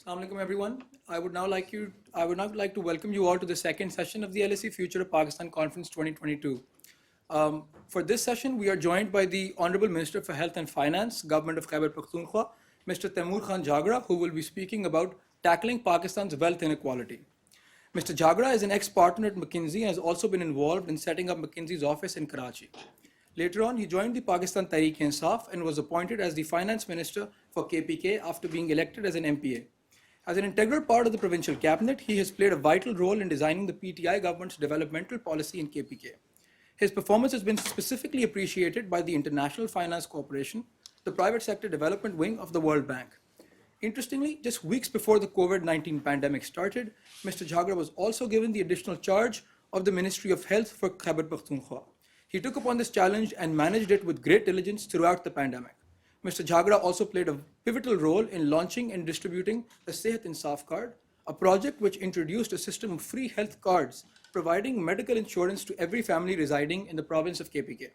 Assalamu alaikum, everyone. I would now like to welcome you all to the second session of the LSE Future of Pakistan Conference 2022. For this session, we are joined by the Honorable Minister for Health and Finance, Government of Khyber Pakhtunkhwa, Mr. Taimur Khan Jhagra, who will be speaking about tackling Pakistan's wealth inequality. Mr. Jhagra is an ex-partner at McKinsey and has also been involved in setting up McKinsey's office in Karachi. Later on, he joined the Pakistan Tehreek-e-Insaf and was appointed as the Finance Minister for KPK after being elected as an MPA. As an integral part of the provincial cabinet, he has played a vital role in designing the PTI government's developmental policy in KPK. His performance has been specifically appreciated by the International Finance Corporation, the private sector development wing of the World Bank. Interestingly, just weeks before the COVID-19 pandemic started, Mr. Jhagra was also given the additional charge of the Ministry of Health for Khyber Pakhtunkhwa. He took upon this challenge and managed it with great diligence throughout the pandemic. Mr. Jhagra also played a pivotal role in launching and distributing the Sehat Insaf card, a project which introduced a system of free health cards providing medical insurance to every family residing in the province of KPK.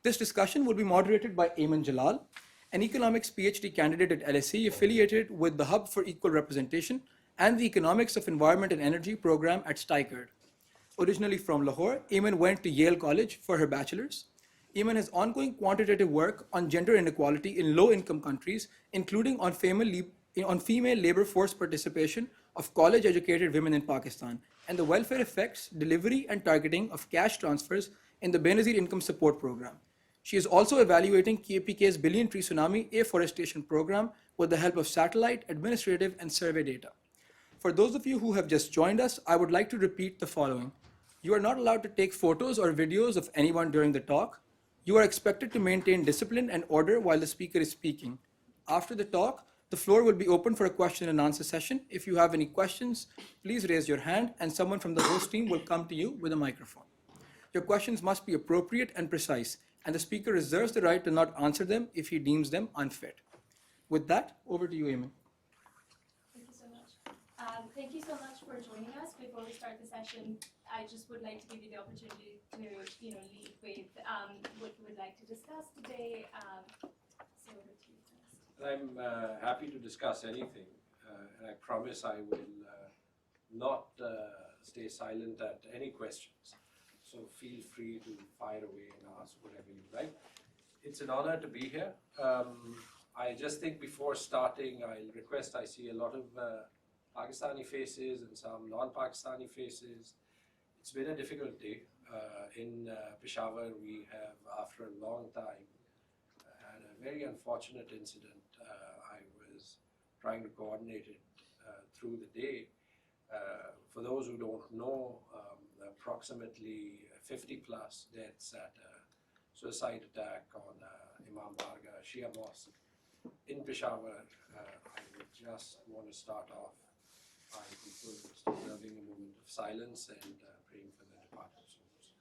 This discussion will be moderated by Amen Jalal, an economics PhD candidate at LSE affiliated with the Hub for Equal Representation and the Economics of Environment and Energy program at Stikerd. Originally from Lahore, Amen went to Yale College for her bachelor's. Amen has ongoing quantitative work on gender inequality in low-income countries, including on female labor force participation of college-educated women in Pakistan, and the welfare effects, delivery, and targeting of cash transfers in the Benazir Income Support Program. She is also evaluating KPK's Billion Tree Tsunami Afforestation Program with the help of satellite, administrative, and survey data. For those of you who have just joined us, I would like to repeat the following. You are not allowed to take photos or videos of anyone during the talk. You are expected to maintain discipline and order while the speaker is speaking. After the talk, the floor will be open for a question and answer session. If you have any questions, please raise your hand and someone from the host team will come to you with a microphone. Your questions must be appropriate and precise, and the speaker reserves the right to not answer them if he deems them unfit. With that, over to you, Amen. Thank you so much. Thank you so much for joining us. Before we start the session, I just would like to give you the opportunity to, lead with what you would like to discuss today. So over to you first. I'm happy to discuss anything, and I promise I will not stay silent at any questions. So feel free to fire away and ask whatever you like. It's an honor to be here. I just think before starting, I'll request, I see a lot of Pakistani faces and some non-Pakistani faces. It's been a difficult day. In Peshawar, we have, after a long time, had a very unfortunate incident. I was trying to coordinate it through the day. For those who don't know, approximately 50 plus deaths at a suicide attack on Imam Barga Shia Mosque in Peshawar. I would just want to start off by people observing a moment of silence and praying for the departed souls.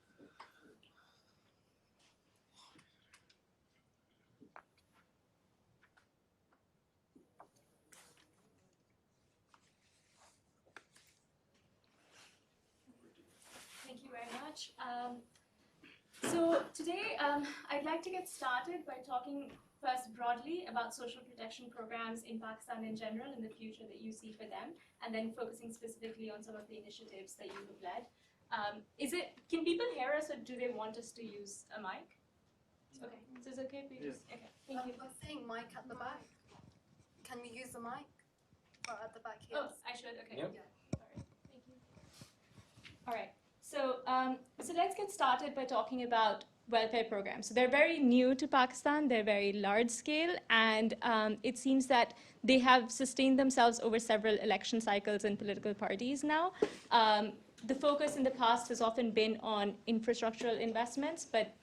Thank you very much. So today, I'd like to get started by talking first broadly about social protection programs in Pakistan in general and the future that you see for them, and then focusing specifically on some of the initiatives that you have led. Can people hear us, or do they want us to use a mic? Okay, is this okay if we just, okay, thank you. We're saying mic at the back. Can we use the mic? Or at the back here? Oh, I should, okay. Yep. Yeah. Sorry, thank you. All right, so let's get started by talking about welfare programs. So they're very new to Pakistan, they're very large scale, and it seems that they have sustained themselves over several election cycles and political parties now. The focus in the past has often been on infrastructural investments, but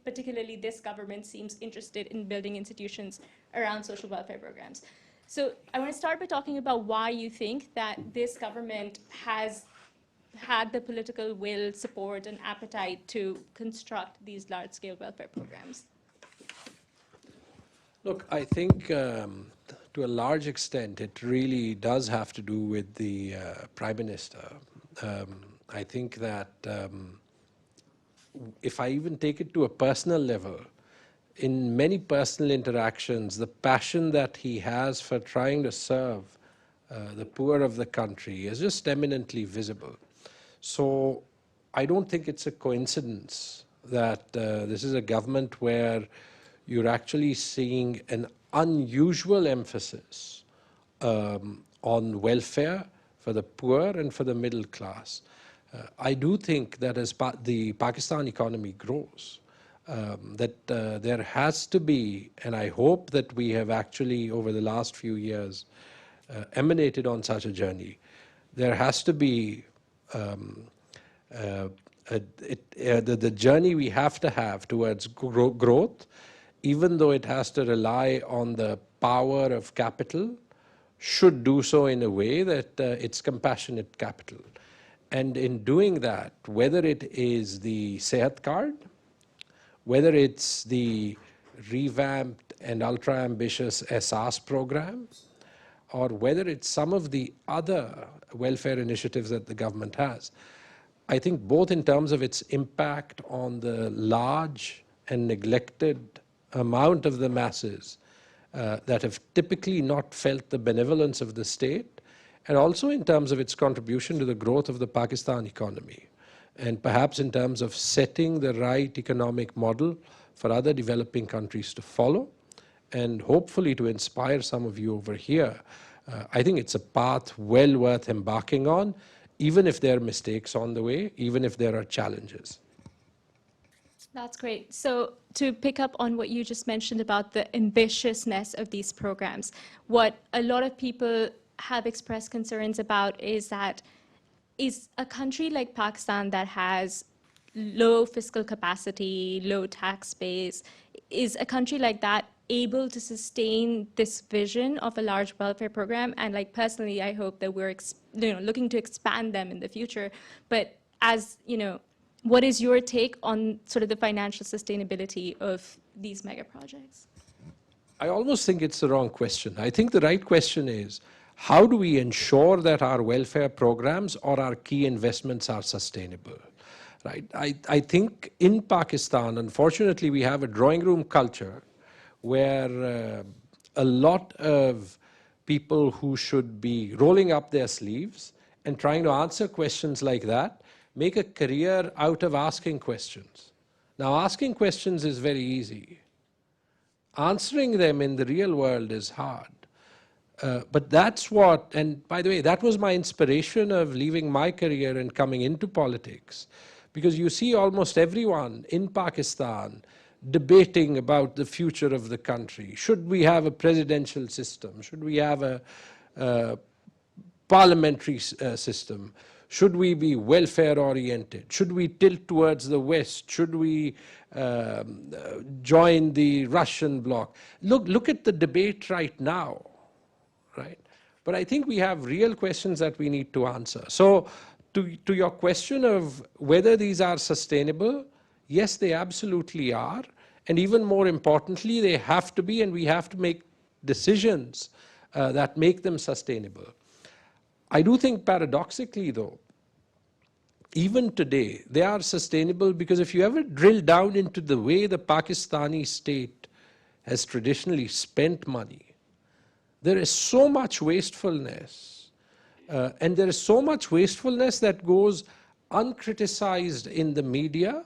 particularly this government seems interested in building institutions around social welfare programs. So I want to start by talking about why you think that this government has had the political will, support, and appetite to construct these large-scale welfare programs. Look, I think to a large extent it really does have to do with the Prime Minister. I think that if I even take it to a personal level, in many personal interactions, the passion that he has for trying to serve the poor of the country is just eminently visible. So I don't think it's a coincidence that this is a government where you're actually seeing an unusual emphasis on welfare for the poor and for the middle class. I do think that as the Pakistan economy grows, that there has to be, and I hope that we have actually over the last few years emanated on such a journey, there has to be the journey we have to have towards growth, even though it has to rely on the power of capital, should do so in a way that it's compassionate capital. And in doing that, whether it is the Sehat card, whether it's the revamped and ultra-ambitious SARS program, or whether it's some of the other welfare initiatives that the government has, I think both in terms of its impact on the large and neglected amount of the masses that have typically not felt the benevolence of the state, and also in terms of its contribution to the growth of the Pakistan economy, and perhaps in terms of setting the right economic model for other developing countries to follow, and hopefully to inspire some of you over here. I think it's a path well worth embarking on, even if there are mistakes on the way, even if there are challenges. That's great. So to pick up on what you just mentioned about the ambitiousness of these programs, what a lot of people have expressed concerns about is that is a country like Pakistan that has low fiscal capacity, low tax base, is a country like that able to sustain this vision of a large welfare program? And like personally, I hope that we're looking to expand them in the future. But as what is your take on sort of the financial sustainability of these mega projects? I almost think it's the wrong question. I think the right question is, how do we ensure that our welfare programs or our key investments are sustainable? Right? I think in Pakistan, unfortunately, we have a drawing room culture where a lot of people who should be rolling up their sleeves and trying to answer questions like that make a career out of asking questions. Now, asking questions is very easy. Answering them in the real world is hard. But that's what, and by the way, that was my inspiration of leaving my career and coming into politics. Because you see almost everyone in Pakistan debating about the future of the country. Should we have a presidential system? Should we have a parliamentary system? Should we be welfare oriented? Should we tilt towards the West? Should we join the Russian bloc? Look at the debate right now, right? But I think we have real questions that we need to answer. So to your question of whether these are sustainable, yes, they absolutely are. And even more importantly, they have to be, and we have to make decisions that make them sustainable. I do think paradoxically, though, even today, they are sustainable because if you ever drill down into the way the Pakistani state has traditionally spent money, there is so much wastefulness. And there is so much wastefulness that goes uncriticized in the media,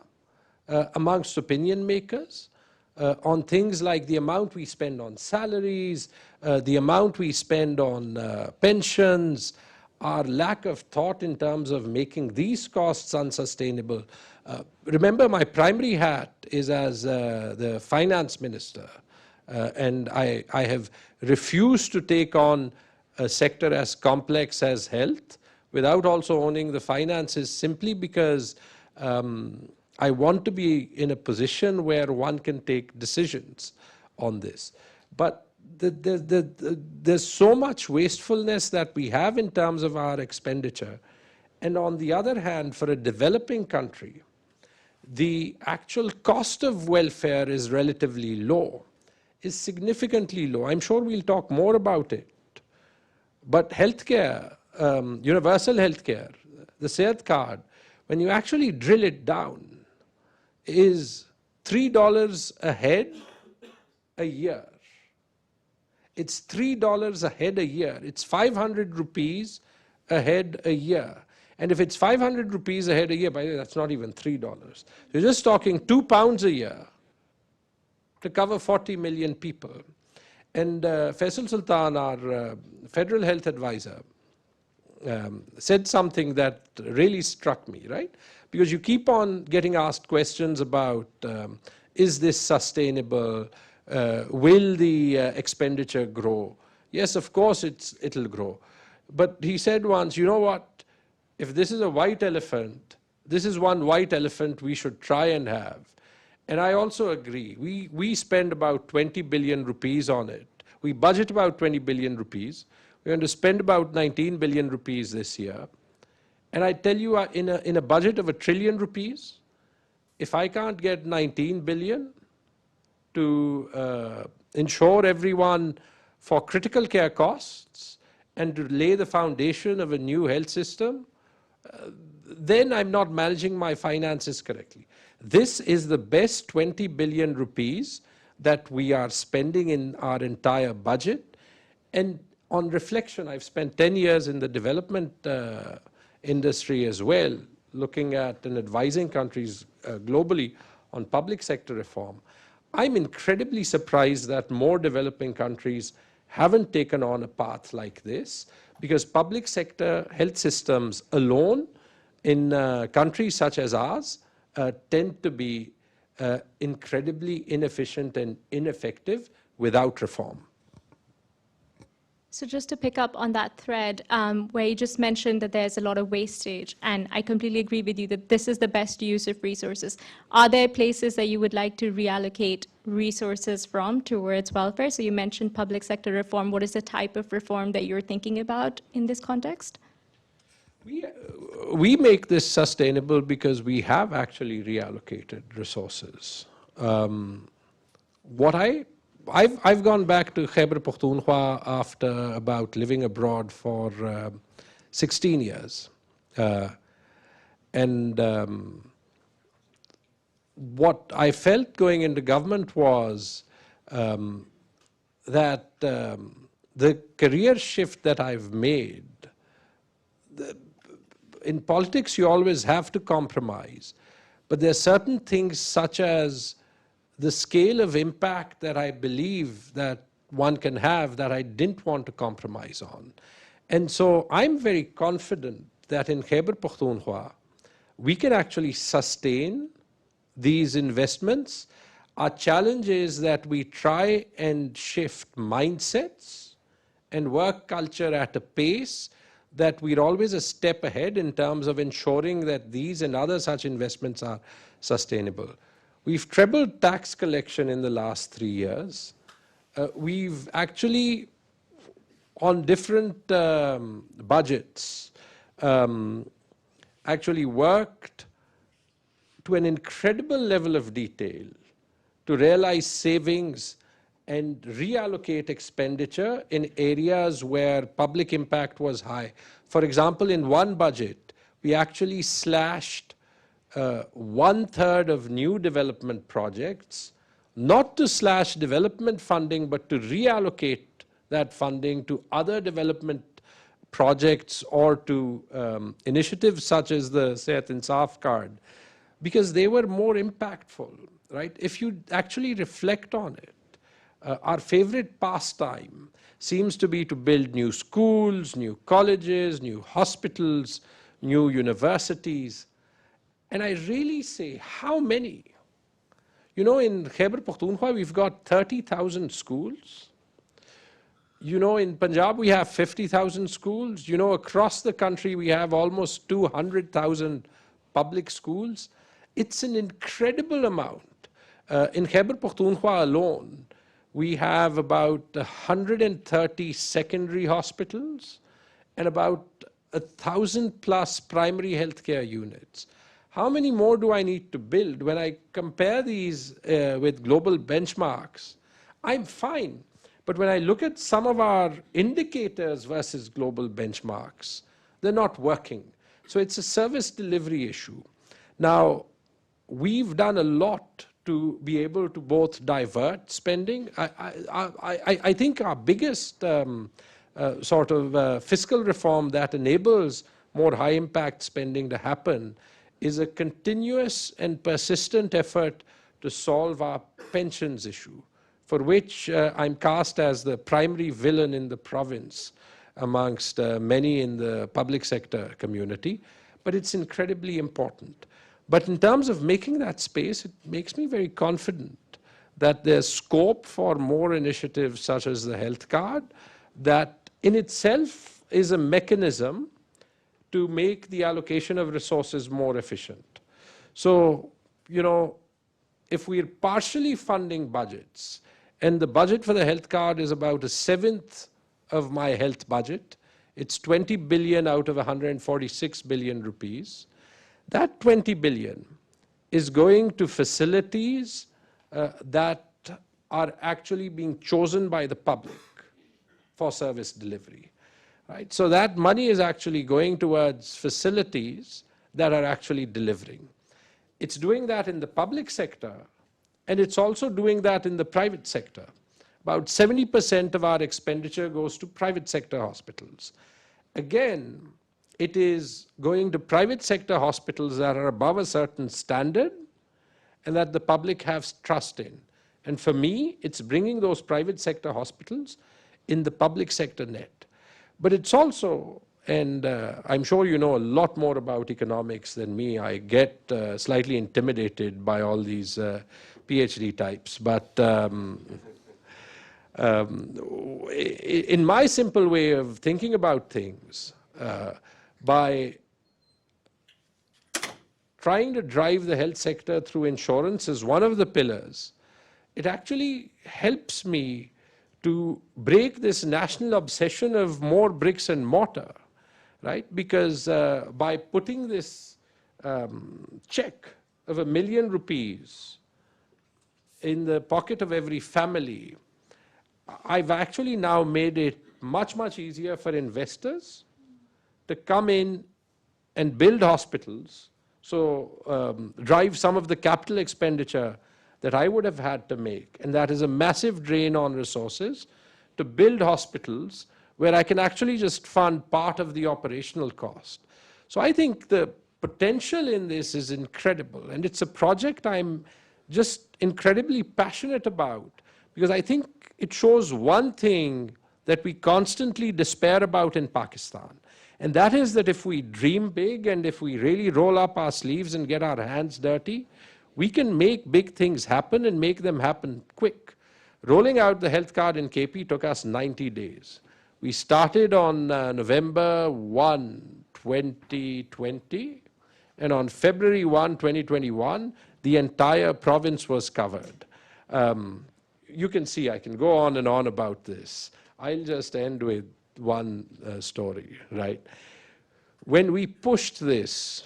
amongst opinion makers, on things like the amount we spend on salaries, the amount we spend on pensions, our lack of thought in terms of making these costs unsustainable. Remember, my primary hat is as the finance minister, and I have refused to take on a sector as complex as health without also owning the finances, simply because I want to be in a position where one can take decisions on this. But there's so much wastefulness that we have in terms of our expenditure. And on the other hand, for a developing country, the actual cost of welfare is relatively low, is significantly low. I'm sure we'll talk more about it. But healthcare, universal healthcare, the Sehat card, when you actually drill it down, is $3 a head a year. it's $3 a head a year. It's 500 rupees a head a year. And if it's 500 rupees a head a year, by the way, that's not even $3. You're just talking £2 a year to cover 40 million people. And Faisal Sultan, our federal health advisor, said something that really struck me, right? Because you keep on getting asked questions about, is this sustainable? Will the expenditure grow? Yes, of course it'll grow. But he said once, you know what? If this is a white elephant, this is one white elephant we should try and have. And I also agree. We spend about 20 billion rupees on it. We budget about 20 billion rupees. We're going to spend about 19 billion rupees this year. And I tell you, in a budget of ₹1 trillion, if I can't get 19 billion to ensure everyone for critical care costs and to lay the foundation of a new health system, then I'm not managing my finances correctly. This is the best 20 billion rupees that we are spending in our entire budget. And on reflection, I've spent 10 years in the development industry as well, looking at and advising countries globally on public sector reform. I'm incredibly surprised that more developing countries haven't taken on a path like this, because public sector health systems alone in countries such as ours tend to be incredibly inefficient and ineffective without reform. So just to pick up on that thread, where you just mentioned that there's a lot of wastage, and I completely agree with you that this is the best use of resources. Are there places that you would like to reallocate resources from towards welfare? So you mentioned public sector reform. What is the type of reform that you're thinking about in this context? We make this sustainable because we have actually reallocated resources. I've gone back to Khyber Pakhtunkhwa after about living abroad for 16 years. What I felt going into government was that the career shift that I've made, in politics you always have to compromise, but there are certain things such as the scale of impact that I believe that one can have that I didn't want to compromise on. And so I'm very confident that in Khyber Pakhtunkhwa, we can actually sustain these investments. Our challenge is that we try and shift mindsets and work culture at a pace that we're always a step ahead in terms of ensuring that these and other such investments are sustainable. We've trebled tax collection in the last 3 years. We've actually, on different budgets, actually worked to an incredible level of detail to realize savings and reallocate expenditure in areas where public impact was high. For example, in one budget, we actually slashed 1/3 of new development projects, not to slash development funding, but to reallocate that funding to other development projects or to initiatives such as the Sehat Insaf card, because they were more impactful, right? If you actually reflect on it, our favorite pastime seems to be to build new schools, new colleges, new hospitals, new universities. And I really say, how many? You know, in Khyber Pakhtunkhwa, we've got 30,000 schools. You know, in Punjab, we have 50,000 schools. You know, across the country, we have almost 200,000 public schools. It's an incredible amount. In Khyber Pakhtunkhwa alone, we have about 130 secondary hospitals and about 1,000 plus primary healthcare units. How many more do I need to build? When I compare these with global benchmarks, I'm fine. But when I look at some of our indicators versus global benchmarks, they're not working. So it's a service delivery issue. Now, we've done a lot to be able to both divert spending. I think our biggest fiscal reform that enables more high-impact spending to happen is a continuous and persistent effort to solve our pensions issue, for which I'm cast as the primary villain in the province amongst many in the public sector community, but it's incredibly important. But in terms of making that space, it makes me very confident that there's scope for more initiatives such as the health card, that in itself is a mechanism to make the allocation of resources more efficient. So, you know, if we're partially funding budgets, and the budget for the health card is about 1/7 of my health budget, it's 20 billion out of 146 billion rupees. That 20 billion is going to facilities that are actually being chosen by the public for service delivery, right? So that money is actually going towards facilities that are actually delivering. It's doing that in the public sector, and it's also doing that in the private sector. About 70% of our expenditure goes to private sector hospitals. Again, it is going to private sector hospitals that are above a certain standard and that the public has trust in. And for me, it's bringing those private sector hospitals in the public sector net. But it's also, and I'm sure you know a lot more about economics than me. I get slightly intimidated by all these PhD types. But in my simple way of thinking about things, by trying to drive the health sector through insurance as one of the pillars, it actually helps me to break this national obsession of more bricks and mortar, right? Because by putting this check of ₹1 million in the pocket of every family, I've actually now made it much, much easier for investors to come in and build hospitals, so drive some of the capital expenditure that I would have had to make. And that is a massive drain on resources to build hospitals where I can actually just fund part of the operational cost. So I think the potential in this is incredible. And it's a project I'm just incredibly passionate about, because I think it shows one thing that we constantly despair about in Pakistan. And that is that if we dream big and if we really roll up our sleeves and get our hands dirty, we can make big things happen and make them happen quick. Rolling out the health card in KP took us 90 days. We started on November 1, 2020, and on February 1, 2021, the entire province was covered. You can see I can go on and on about this. I'll just end with one story, right? When we pushed this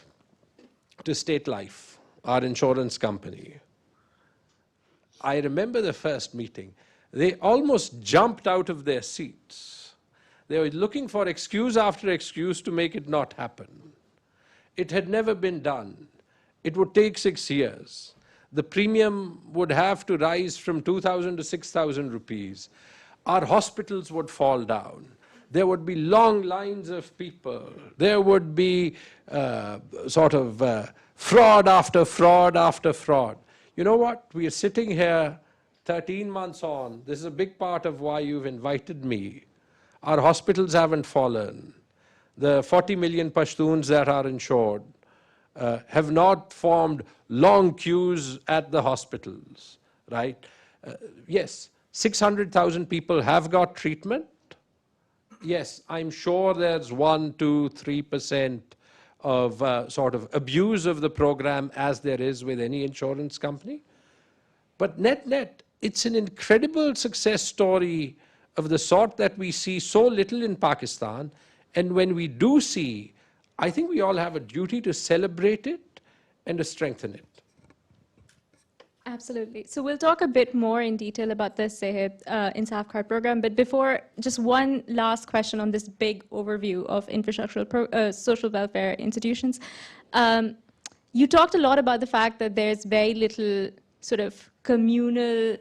to State Life, our insurance company, I remember the first meeting. They almost jumped out of their seats. They were looking for excuse after excuse to make it not happen. It had never been done. It would take 6 years. The premium would have to rise from 2,000 to 6,000 rupees. Our hospitals would fall down. There would be long lines of people. There would be fraud after fraud after fraud. You know what? We are sitting here 13 months on. This is a big part of why you've invited me. Our hospitals haven't fallen. The 40 million Pashtuns that are insured have not formed long queues at the hospitals, right? Yes, 600,000 people have got treatment. Yes, I'm sure there's 1, 2, 3% of abuse of the program, as there is with any insurance company. But net, it's an incredible success story of the sort that we see so little in Pakistan. And when we do see, I think we all have a duty to celebrate it and to strengthen it. Absolutely. So we'll talk a bit more in detail about the Sehat Insaf Card program, but before, just one last question on this big overview of infrastructural social welfare institutions. You talked a lot about the fact that there's very little sort of communal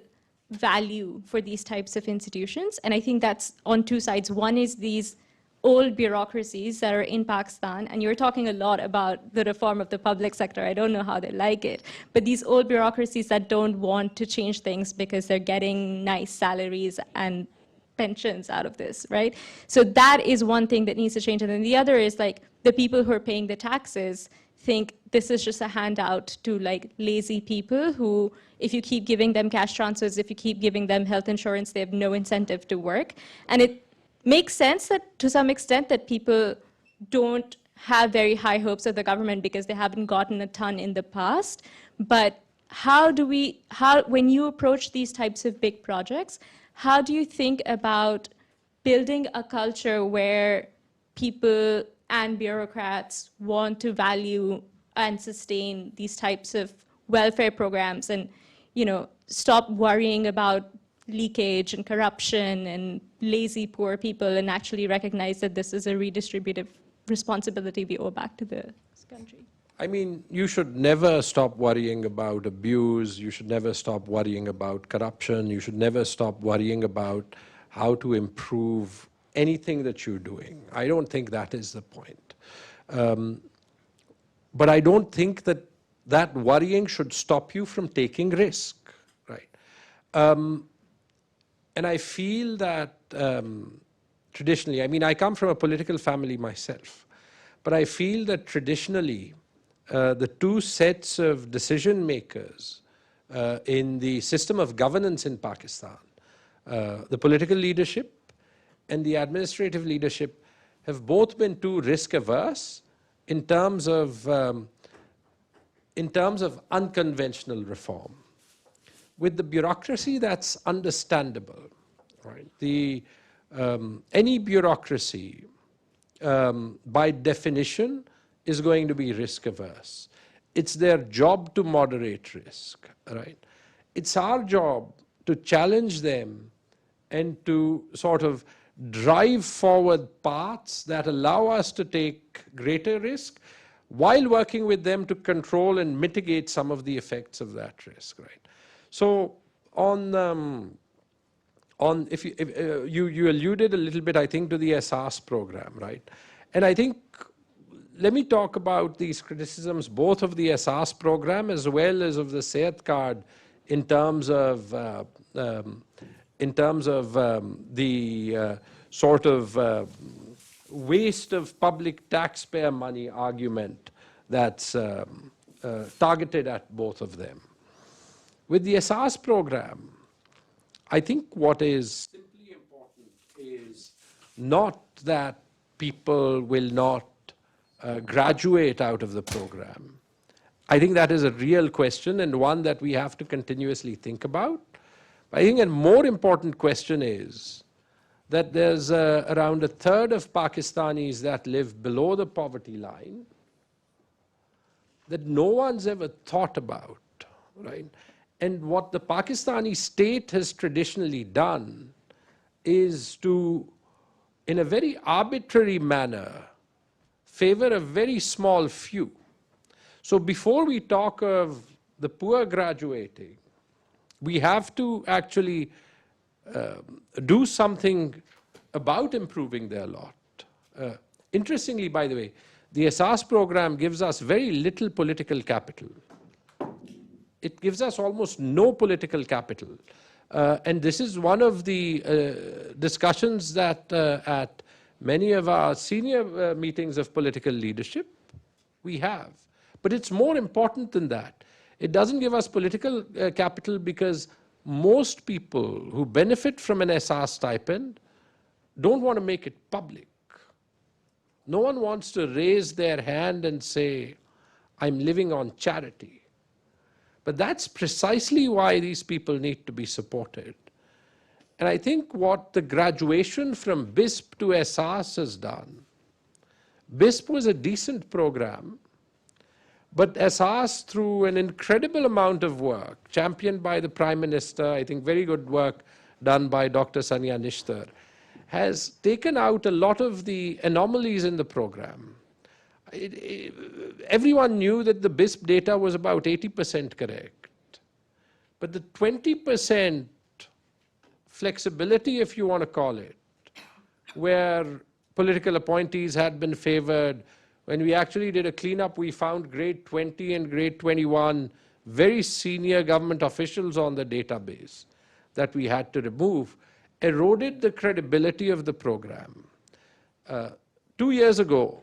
value for these types of institutions. And I think that's on two sides. One is these old bureaucracies that are in Pakistan, and you're talking a lot about the reform of the public sector. I don't know how they like it, but these old bureaucracies that don't want to change things because they're getting nice salaries and pensions out of this, right? So that is one thing that needs to change. And then the other is like the people who are paying the taxes think this is just a handout to like lazy people who, if you keep giving them cash transfers, if you keep giving them health insurance, they have no incentive to work. And it makes sense that to some extent that people don't have very high hopes of the government because they haven't gotten a ton in the past. But when you approach these types of big projects, how do you think about building a culture where people and bureaucrats want to value and sustain these types of welfare programs and, stop worrying about leakage and corruption and lazy poor people and actually recognize that this is a redistributive responsibility we owe back to this country? I mean, you should never stop worrying about abuse. You should never stop worrying about corruption. You should never stop worrying about how to improve anything that you're doing. I don't think that is the point. But I don't think that that worrying should stop you from taking risk, right? And I feel that traditionally, I mean, I come from a political family myself, but I feel that traditionally, the two sets of decision makers in the system of governance in Pakistan, the political leadership and the administrative leadership, have both been too risk averse in terms of unconventional reform. With the bureaucracy, that's understandable, right? Any bureaucracy, by definition, is going to be risk averse. It's their job to moderate risk, right? It's our job to challenge them and to sort of drive forward paths that allow us to take greater risk while working with them to control and mitigate some of the effects of that risk, right? So if you alluded a little bit, I think, to the SARS program, right? And I think, let me talk about these criticisms, both of the SARS program as well as of the Sehat card, in terms of the sort of waste of public taxpayer money argument that's targeted at both of them. With the SARS program, I think what is simply important is not that people will not graduate out of the program. I think that is a real question and one that we have to continuously think about. I think a more important question is that there's around a third of Pakistanis that live below the poverty line that no one's ever thought about, right? And what the Pakistani state has traditionally done is to, in a very arbitrary manner, favor a very small few. So before we talk of the poor graduating, we have to actually do something about improving their lot. Interestingly, by the way, the SARS program gives us very little political capital. It gives us almost no political capital. And this is one of the discussions that at many of our senior meetings of political leadership we have. But it's more important than that. It doesn't give us political capital because most people who benefit from an SR stipend don't want to make it public. No one wants to raise their hand and say, I'm living on charity. But that's precisely why these people need to be supported. And I think what the graduation from BISP to SARS has done, BISP was a decent program, but SARS, through an incredible amount of work, championed by the Prime Minister, I think very good work done by Dr. Sania Nishtar, has taken out a lot of the anomalies in the program. Everyone knew that the BISP data was about 80% correct. But the 20% flexibility, if you want to call it, where political appointees had been favored, when we actually did a cleanup, we found grade 20 and grade 21 very senior government officials on the database that we had to remove, eroded the credibility of the program. 2 years ago,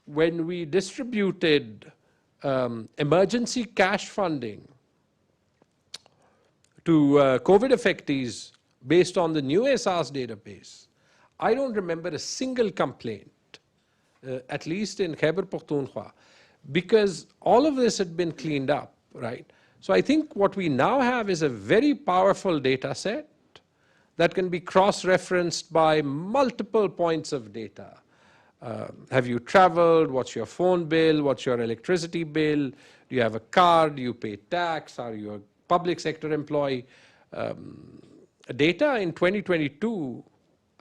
when we distributed emergency cash funding to COVID affectees based on the new SARS database, I don't remember a single complaint, at least in Khyber Pakhtunkhwa, because all of this had been cleaned up, right? So I think what we now have is a very powerful data set that can be cross-referenced by multiple points of data. Have you traveled? What's your phone bill? What's your electricity bill? Do you have a car? Do you pay tax? Are you a public sector employee? Data in 2022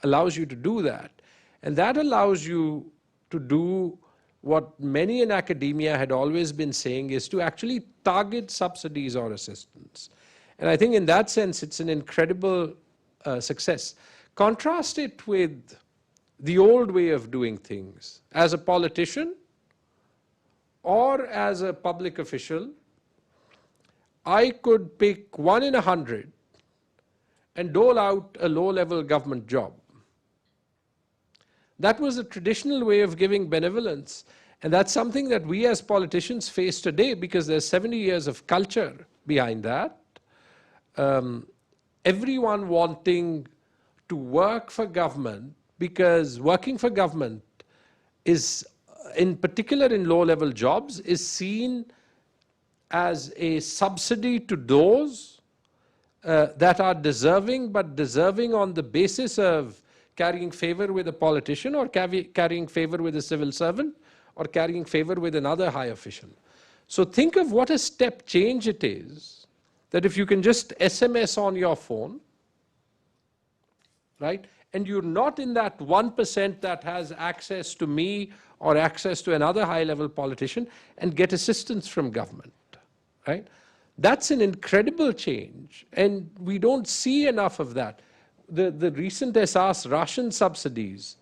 allows you to do that. And that allows you to do what many in academia had always been saying, is to actually target subsidies or assistance. And I think in that sense, it's an incredible success. Contrast it with the old way of doing things. As a politician or as a public official, I could pick 1 in 100 and dole out a low-level government job. That was a traditional way of giving benevolence, and that's something that we as politicians face today, because there's 70 years of culture behind that. Everyone wanting to work for government, because working for government is, in particular in low-level jobs, is seen as a subsidy to those that are deserving, but deserving on the basis of carrying favor with a politician, or carrying favor with a civil servant, or carrying favor with another high official. So think of what a step change it is, that if you can just SMS on your phone, right, and you're not in that 1% that has access to me or access to another high-level politician, and get assistance from government, right? That's an incredible change, and we don't see enough of that. The recent SARS ration subsidies,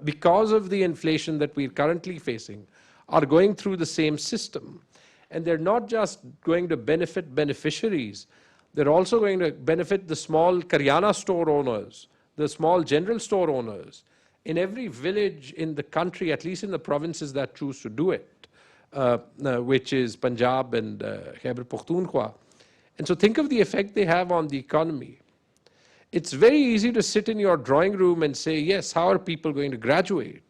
because of the inflation that we're currently facing, are going through the same system. And they're not just going to benefit beneficiaries, they're also going to benefit the small Karyana store owners, the small general store owners, in every village in the country, at least in the provinces that choose to do it, which is Punjab and Khyber Pakhtunkhwa. And so think of the effect they have on the economy. It's very easy to sit in your drawing room and say, yes, how are people going to graduate?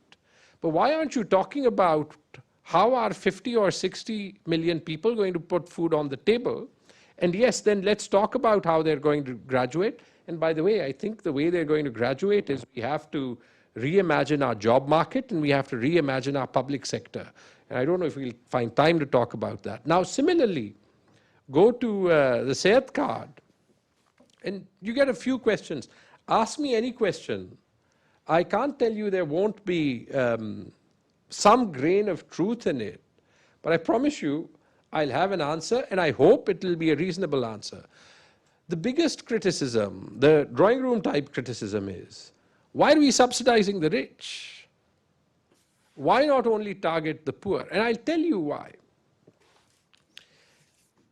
But why aren't you talking about how are 50 or 60 million people going to put food on the table? And yes, then let's talk about how they're going to graduate. And by the way, I think the way they're going to graduate is we have to reimagine our job market, and we have to reimagine our public sector. And I don't know if we'll find time to talk about that. Now, similarly, go to the Sehat card, and you get a few questions. Ask me any question. I can't tell you there won't be some grain of truth in it, but I promise you I'll have an answer, and I hope it will be a reasonable answer. The biggest criticism, the drawing room type criticism, is, why are we subsidizing the rich? Why not only target the poor? And I'll tell you why.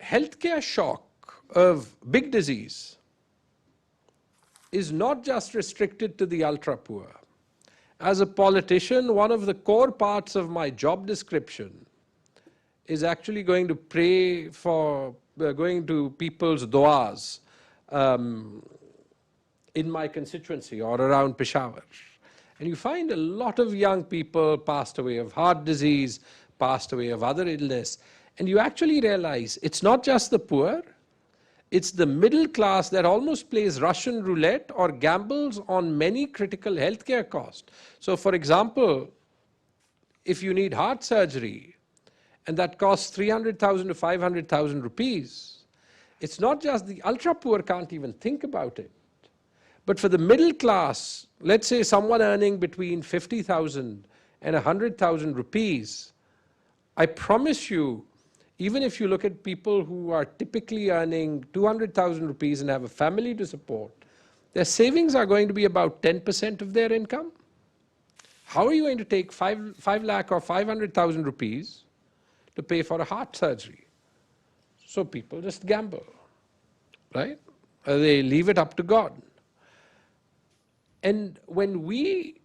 Healthcare shock of big disease is not just restricted to the ultra poor. As a politician, one of the core parts of my job description is actually going to pray for, going to people's duas in my constituency or around Peshawar. And you find a lot of young people passed away of heart disease, passed away of other illness, and you actually realize it's not just the poor, it's the middle class that almost plays Russian roulette or gambles on many critical healthcare costs. So for example, if you need heart surgery and that costs 300,000 to 500,000 rupees, it's not just the ultra poor can't even think about it. But for the middle class, let's say someone earning between 50,000 and 100,000 rupees, I promise you, even if you look at people who are typically earning 200,000 rupees and have a family to support, their savings are going to be about 10% of their income. How are you going to take 5 lakh or 500,000 rupees to pay for a heart surgery? So people just gamble, right? They leave it up to God. And when we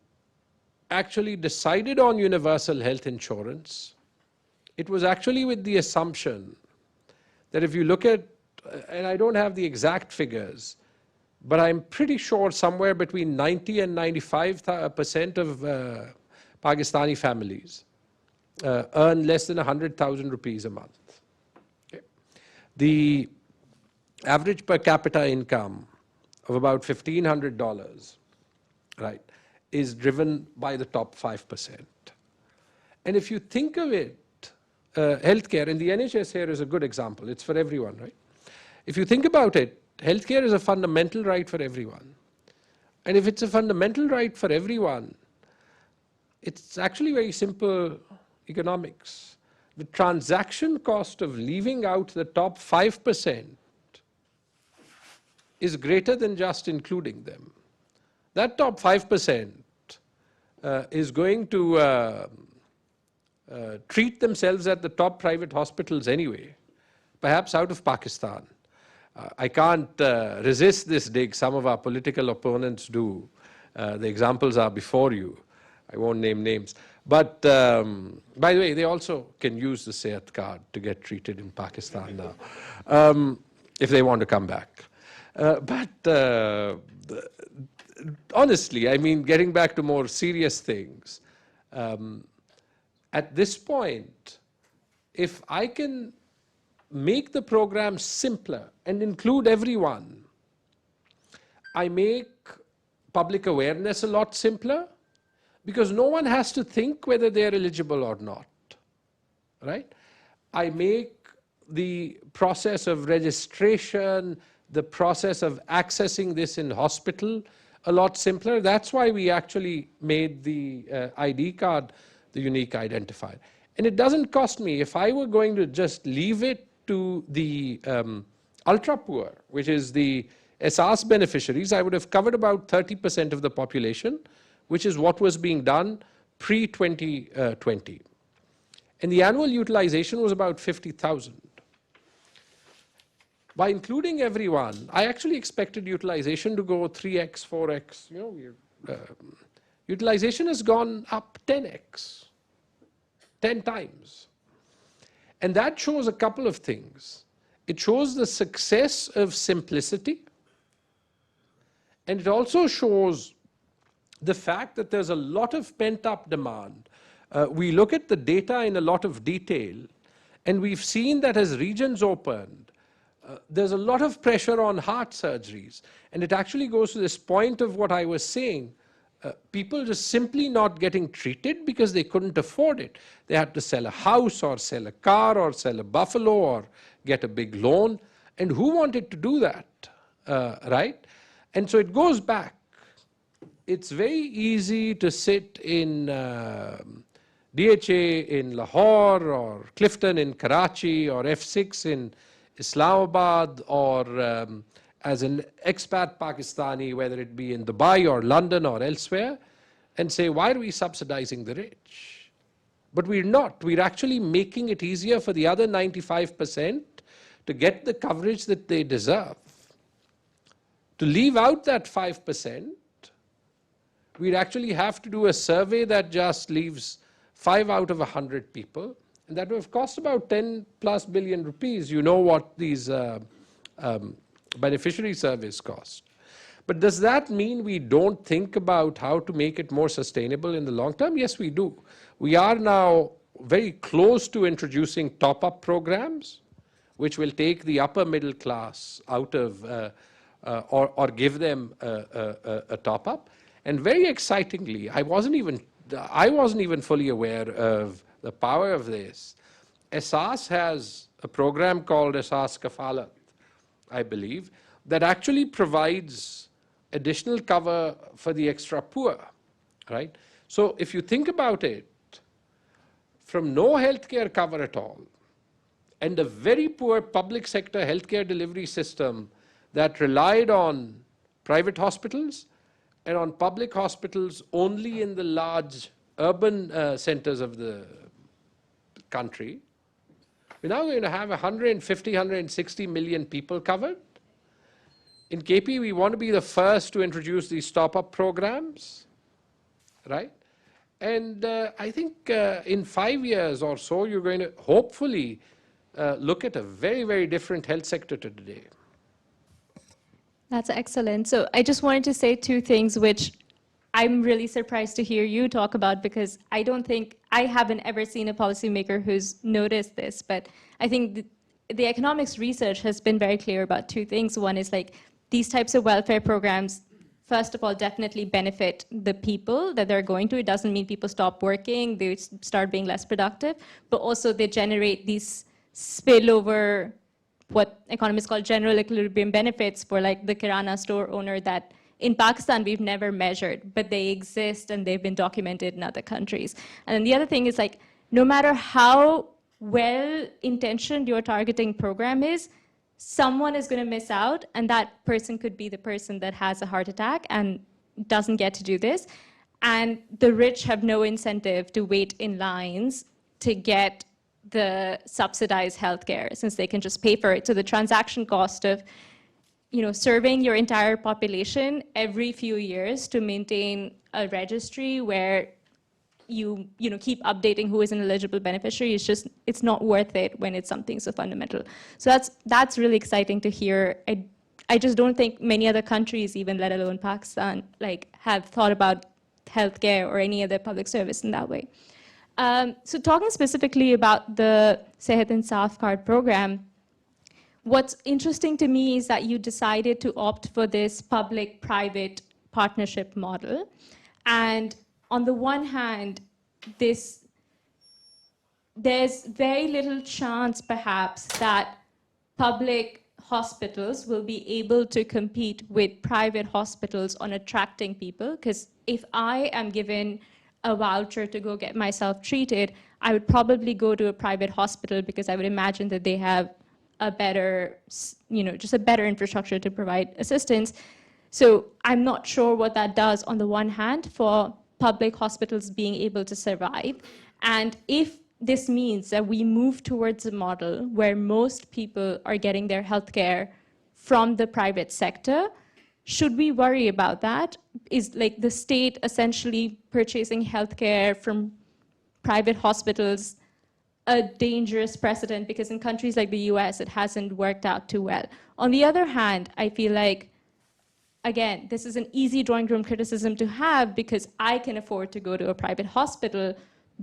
actually decided on universal health insurance, it was actually with the assumption that if you look at, and I don't have the exact figures, but I'm pretty sure somewhere between 90 and 95% of Pakistani families earn less than 100,000 rupees a month. Okay. The average per capita income of about $1,500, right, is driven by the top 5%. And if you think of it, healthcare, and the NHS here is a good example, it's for everyone, right? If you think about it, healthcare is a fundamental right for everyone. And if it's a fundamental right for everyone, it's actually very simple economics. The transaction cost of leaving out the top 5% is greater than just including them. That top 5% is going to treat themselves at the top private hospitals anyway, perhaps out of Pakistan. I can't resist this dig. Some of our political opponents do. The examples are before you. I won't name names. But by the way, they also can use the Sehat card to get treated in Pakistan now, if they want to come back. Honestly, I mean, getting back to more serious things, at this point, if I can make the program simpler and include everyone, I make public awareness a lot simpler, because no one has to think whether they're eligible or not, right? I make the process of registration, the process of accessing this in hospital a lot simpler. That's why we actually made the ID card the unique identifier. And it doesn't cost me. If I were going to just leave it to the ultra poor, which is the SAS beneficiaries, I would have covered about 30% of the population, which is what was being done pre-2020. And the annual utilization was about 50,000. By including everyone, I actually expected utilization to go 3x, 4x. You know, utilization has gone up 10x, 10 times. And that shows a couple of things. It shows the success of simplicity, and it also shows the fact that there's a lot of pent-up demand. We look at the data in a lot of detail, and we've seen that as regions opened, there's a lot of pressure on heart surgeries. And it actually goes to this point of what I was saying. People just simply not getting treated because they couldn't afford it. They had to sell a house or sell a car or sell a buffalo or get a big loan. And who wanted to do that, right? And so it goes back. It's very easy to sit in DHA in Lahore or Clifton in Karachi or F6 in Islamabad or as an expat Pakistani, whether it be in Dubai or London or elsewhere, and say, why are we subsidizing the rich? But we're not. We're actually making it easier for the other 95% to get the coverage that they deserve. To leave out that 5%, we'd actually have to do a survey that just leaves 5 out of 100 people, and that would have cost about 10+ billion rupees. You know what these beneficiary surveys cost. But does that mean we don't think about how to make it more sustainable in the long term? Yes, we do. We are now very close to introducing top-up programs, which will take the upper middle class out of, or give them a top-up. And very excitingly, I wasn't even fully aware of the power of this. SAS has a program called SAS Kafalat, I believe, that actually provides additional cover for the extra poor, right? So if you think about it, from no healthcare cover at all, and a very poor public sector healthcare delivery system that relied on private hospitals and on public hospitals only in the large urban centers of the country. We're now going to have 150, 160 million people covered. In KP, we want to be the first to introduce these top-up programs, right? And I think in 5 years or so, you're going to hopefully look at a very, very different health sector to today. That's excellent. So I just wanted to say two things which I'm really surprised to hear you talk about, because I don't think, I haven't ever seen a policymaker who's noticed this, but I think the economics research has been very clear about two things. One is like these types of welfare programs, first of all, definitely benefit the people that they're going to. It doesn't mean people stop working, they start being less productive, but also they generate these spillover, what economists call general equilibrium benefits for like the Kirana store owner that in Pakistan we've never measured, but they exist and they've been documented in other countries. And then the other thing is like, no matter how well-intentioned your targeting program is, someone is going to miss out, and that person could be the person that has a heart attack and doesn't get to do this. And the rich have no incentive to wait in lines to get the subsidized healthcare, since they can just pay for it. So the transaction cost of, serving your entire population every few years to maintain a registry where you keep updating who is an eligible beneficiary is just, it's not worth it when it's something so fundamental. So that's really exciting to hear. I just don't think many other countries, even let alone Pakistan, have thought about healthcare or any other public service in that way. So talking specifically about the Sehat Insaf Card program, what's interesting to me is that you decided to opt for this public-private partnership model. And on the one hand, there's very little chance, perhaps, that public hospitals will be able to compete with private hospitals on attracting people, because if I am given a voucher to go get myself treated, I would probably go to a private hospital because I would imagine that they have a better, just a better infrastructure to provide assistance. So I'm not sure what that does on the one hand for public hospitals being able to survive. And if this means that we move towards a model where most people are getting their healthcare from the private sector, should we worry about that? Is like the state essentially purchasing healthcare from private hospitals a dangerous precedent? Because in countries like the US, it hasn't worked out too well. On the other hand, I feel like, again, this is an easy drawing room criticism to have because I can afford to go to a private hospital,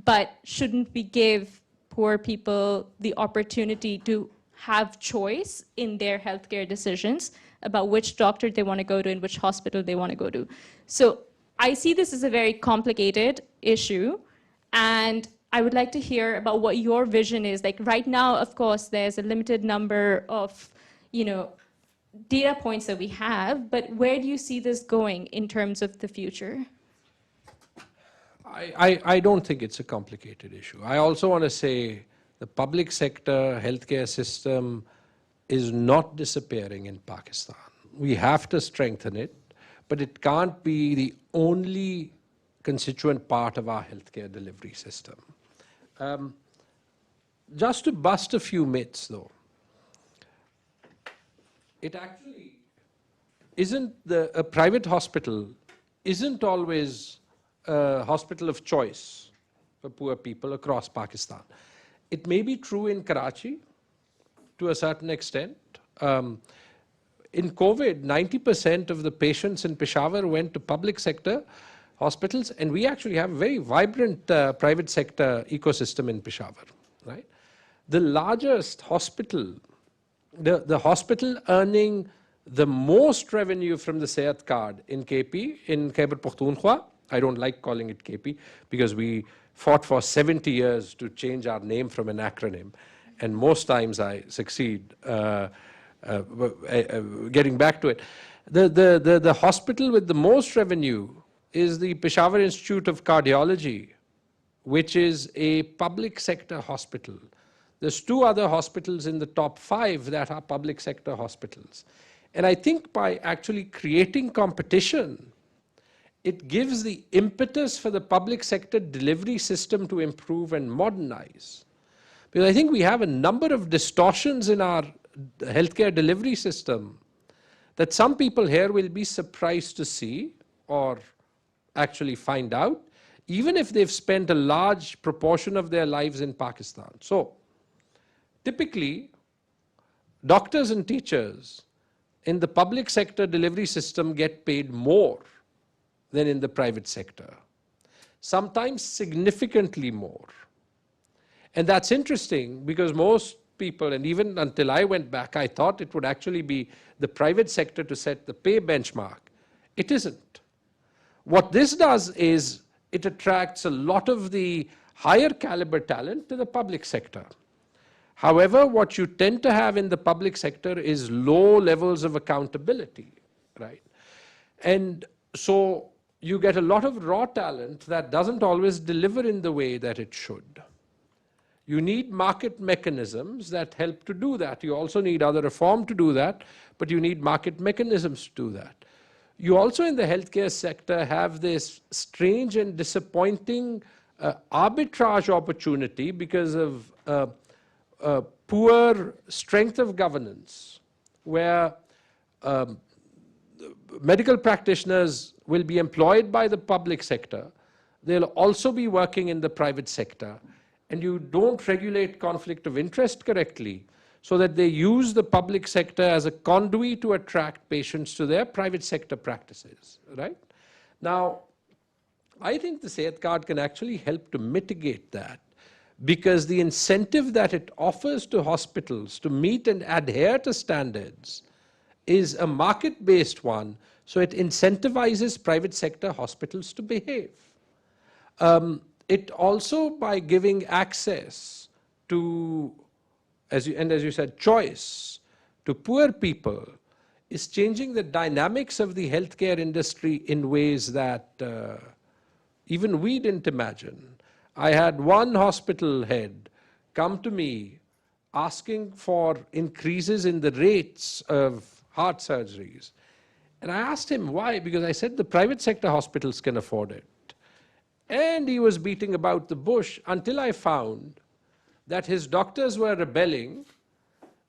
but shouldn't we give poor people the opportunity to have choice in their healthcare decisions about which doctor they want to go to and which hospital they want to go to? So I see this as a very complicated issue, and I would like to hear about what your vision is. Like right now, of course, there's a limited number of, data points that we have, but where do you see this going in terms of the future? I don't think it's a complicated issue. I also want to say the public sector healthcare system is not disappearing in Pakistan. We have to strengthen it, but it can't be the only constituent part of our healthcare delivery system. Just to bust a few myths, though, it actually isn't a private hospital isn't always a hospital of choice for poor people across Pakistan. It may be true in Karachi to a certain extent. In COVID, 90% of the patients in Peshawar went to public sector hospitals, and we actually have a very vibrant private sector ecosystem in Peshawar, right? The largest hospital, the hospital earning the most revenue from the Sehat card in KP, in Khyber Pakhtunkhwa, I don't like calling it KP because we fought for 70 years to change our name from an acronym, and most times I succeed getting back to it. The hospital with the most revenue is the Peshawar Institute of Cardiology, which is a public sector hospital There's 2 other hospitals in the top 5 that are public sector hospitals. And I think by actually creating competition, it gives the impetus for the public sector delivery system to improve and modernize. Because I think we have a number of distortions in our healthcare delivery system that some people here will be surprised to see or actually find out, even if they've spent a large proportion of their lives in Pakistan. So, typically, doctors and teachers in the public sector delivery system get paid more than in the private sector, sometimes significantly more. And that's interesting because most people, and even until I went back, I thought it would actually be the private sector to set the pay benchmark. It isn't. What this does is it attracts a lot of the higher caliber talent to the public sector. However, what you tend to have in the public sector is low levels of accountability, right? And so you get a lot of raw talent that doesn't always deliver in the way that it should. You need market mechanisms that help to do that. You also need other reform to do that, but you need market mechanisms to do that. You also in the healthcare sector have this strange and disappointing arbitrage opportunity because of poor strength of governance, where medical practitioners will be employed by the public sector. They'll also be working in the private sector. And you don't regulate conflict of interest correctly so that they use the public sector as a conduit to attract patients to their private sector practices, right? Now, I think the Sehat card can actually help to mitigate that because the incentive that it offers to hospitals to meet and adhere to standards is a market-based one, so it incentivizes private sector hospitals to behave. It also, by giving access to, as you said, choice to poor people, is changing the dynamics of the healthcare industry in ways that even we didn't imagine. I had one hospital head come to me asking for increases in the rates of heart surgeries. And I asked him why, because I said the private sector hospitals can afford it. And he was beating about the bush until I found that his doctors were rebelling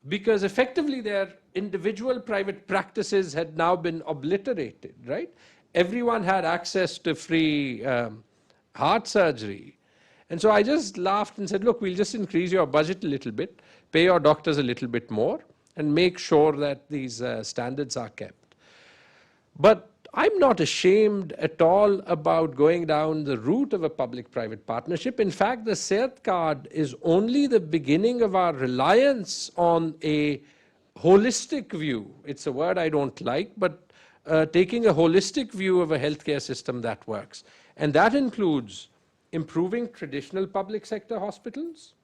because effectively their individual private practices had now been obliterated, right? Everyone had access to free heart surgery. And so I just laughed and said, look, we'll just increase your budget a little bit, pay your doctors a little bit more, and make sure that these standards are kept. But I'm not ashamed at all about going down the route of a public-private partnership. In fact, the Sehat card is only the beginning of our reliance on a holistic view. It's a word I don't like, but taking a holistic view of a healthcare system that works. And that includes improving traditional public sector hospitals,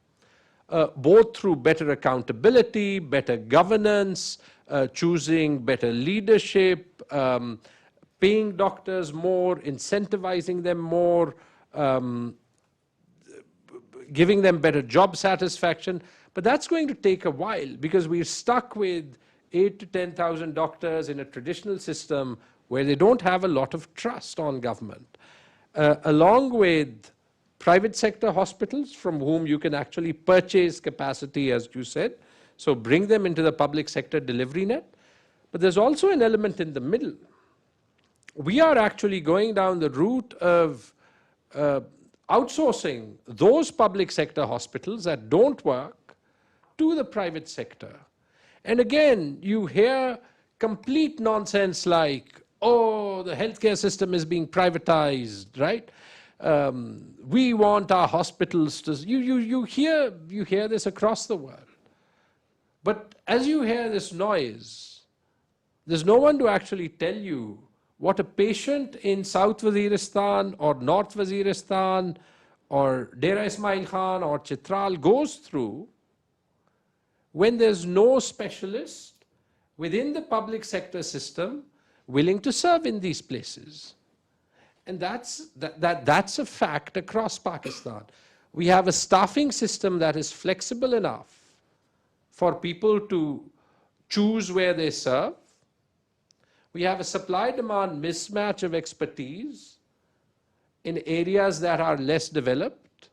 both through better accountability, better governance, choosing better leadership, paying doctors more, incentivizing them more, giving them better job satisfaction. But that's going to take a while because we're stuck with 8,000 to 10,000 doctors in a traditional system where they don't have a lot of trust on government. Along with private sector hospitals from whom you can actually purchase capacity, as you said, so bring them into the public sector delivery net. But there's also an element in the middle. We are actually going down the route of outsourcing those public sector hospitals that don't work to the private sector. And again, you hear complete nonsense like, oh, the healthcare system is being privatized, right? We want our hospitals to, you hear this across the world. But as you hear this noise, there's no one to actually tell you what a patient in South Waziristan or North Waziristan or Dera Ismail Khan or Chitral goes through when there's no specialist within the public sector system willing to serve in these places. And that's a fact across Pakistan. We have a staffing system that is flexible enough for people to choose where they serve. We have a supply-demand mismatch of expertise in areas that are less developed.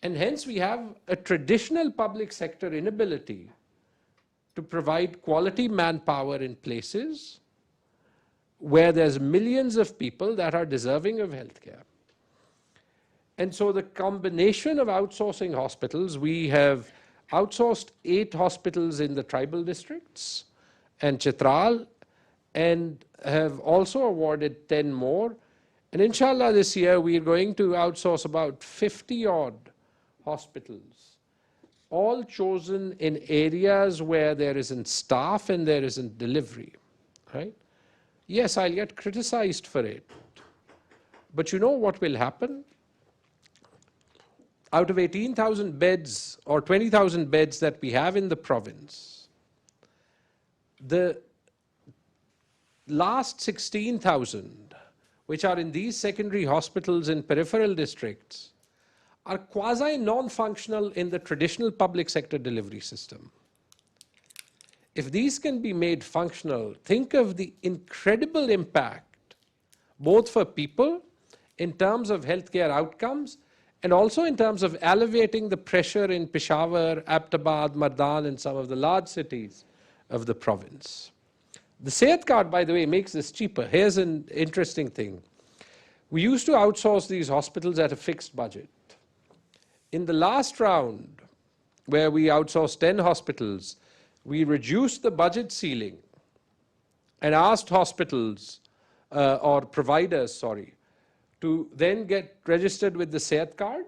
And hence we have a traditional public sector inability to provide quality manpower in places where there's millions of people that are deserving of healthcare. And so the combination of outsourcing hospitals, we have outsourced 8 hospitals in the tribal districts and Chitral, and have also awarded 10 more. And inshallah this year we are going to outsource about 50 odd hospitals, all chosen in areas where there isn't staff and there isn't delivery, right? Yes, I'll get criticized for it, but you know what will happen? Out of 18,000 beds or 20,000 beds that we have in the province, the last 16,000, which are in these secondary hospitals in peripheral districts, are quasi-non-functional in the traditional public sector delivery system. If these can be made functional, think of the incredible impact, both for people in terms of healthcare outcomes and also in terms of alleviating the pressure in Peshawar, Abbottabad, Mardan, and some of the large cities of the province. The Sehat card, by the way, makes this cheaper. Here's an interesting thing. We used to outsource these hospitals at a fixed budget. In the last round, where we outsourced 10 hospitals, we reduced the budget ceiling and asked hospitals, or providers, sorry, to then get registered with the Sehat card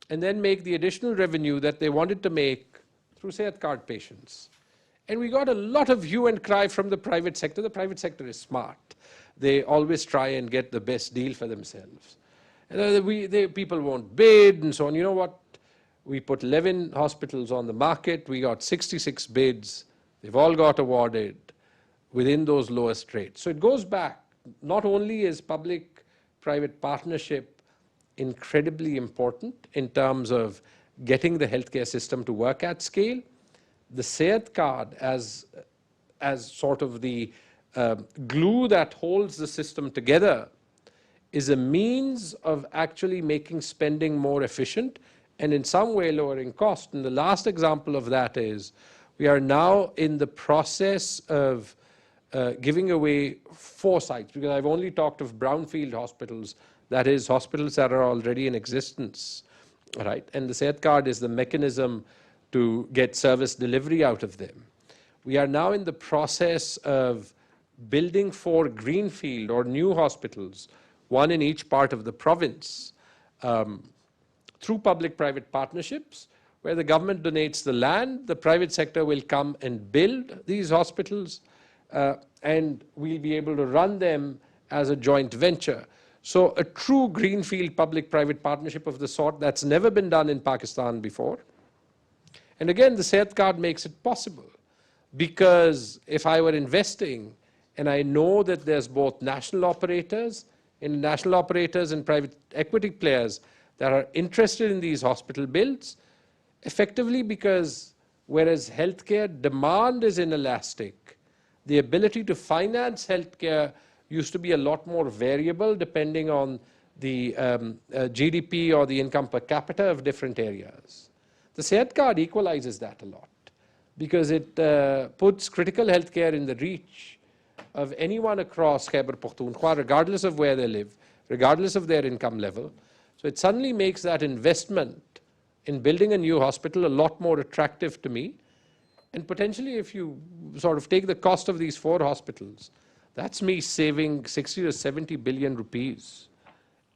and then make the additional revenue that they wanted to make through Sehat card patients. And we got a lot of hue and cry from the private sector. The private sector is smart. They always try and get the best deal for themselves. And people won't bid and so on. You know what? We put 11 hospitals on the market. We got 66 bids. They've all got awarded within those lowest rates. So it goes back. Not only is public-private partnership incredibly important in terms of getting the healthcare system to work at scale, the Sehat card as sort of the glue that holds the system together is a means of actually making spending more efficient and in some way lowering cost. And the last example of that is we are now in the process of giving away 4 sites, because I've only talked of brownfield hospitals, that is, hospitals that are already in existence, right? And the Sehat card is the mechanism to get service delivery out of them. We are now in the process of building 4 greenfield or new hospitals, 1 in each part of the province, through public-private partnerships, where the government donates the land, the private sector will come and build these hospitals, and we'll be able to run them as a joint venture. So a true greenfield public-private partnership of the sort that's never been done in Pakistan before. And again, the Sehat card makes it possible, because if I were investing and I know that there's both national operators and private equity players that are interested in these hospital builds, effectively, because whereas healthcare demand is inelastic, the ability to finance healthcare used to be a lot more variable depending on the GDP or the income per capita of different areas. The Sehat card equalizes that a lot, because it puts critical healthcare in the reach of anyone across Khyber Pakhtunkhwa, regardless of where they live, regardless of their income level. So it suddenly makes that investment in building a new hospital a lot more attractive to me. And potentially, if you sort of take the cost of these 4 hospitals, that's me saving 60 to 70 billion rupees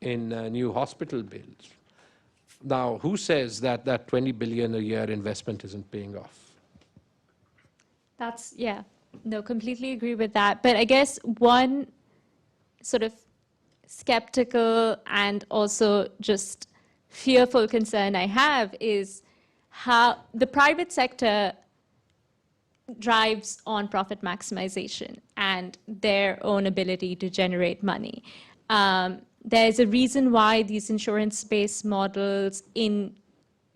in new hospital bills. Now, who says that that 20 billion a year investment isn't paying off? Yeah, no, completely agree with that. But I guess one sort of skeptical and also just fearful concern I have is how the private sector drives on profit maximization and their own ability to generate money. there's a reason why these insurance-based models in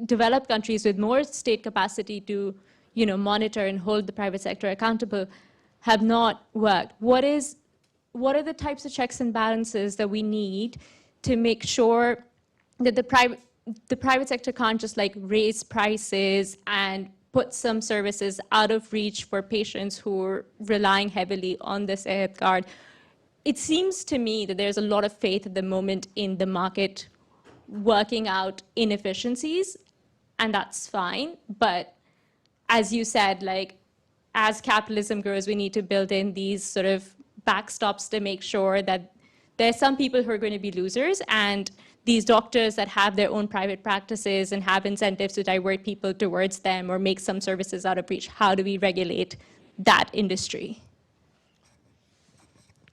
developed countries with more state capacity to, monitor and hold the private sector accountable have not worked. What are the types of checks and balances that we need to make sure that the private sector can't just like raise prices and put some services out of reach for patients who are relying heavily on the Sehat card? It seems to me that there's a lot of faith at the moment in the market working out inefficiencies, and that's fine. But as you said, like, as capitalism grows, we need to build in these sort of backstops to make sure that there's some people who are going to be losers, and these doctors that have their own private practices and have incentives to divert people towards them or make some services out of reach. How do we regulate that industry?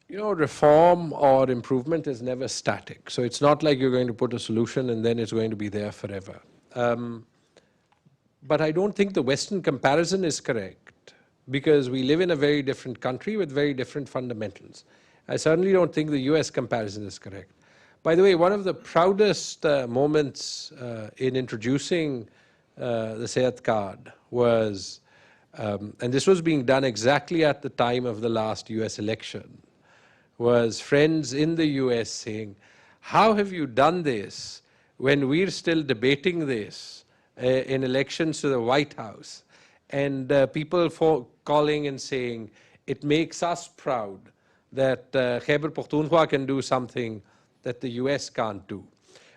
Reform or improvement is never static. So it's not like you're going to put a solution and then it's going to be there forever. But I don't think the Western comparison is correct, because we live in a very different country with very different fundamentals. I certainly don't think the US comparison is correct. By the way, one of the proudest moments in introducing the Sehat card was, and this was being done exactly at the time of the last US election, was friends in the US saying, how have you done this when we're still debating this in elections to the White House? And people calling and saying, it makes us proud that Khyber Pakhtunkhwa can do something that the US can't do.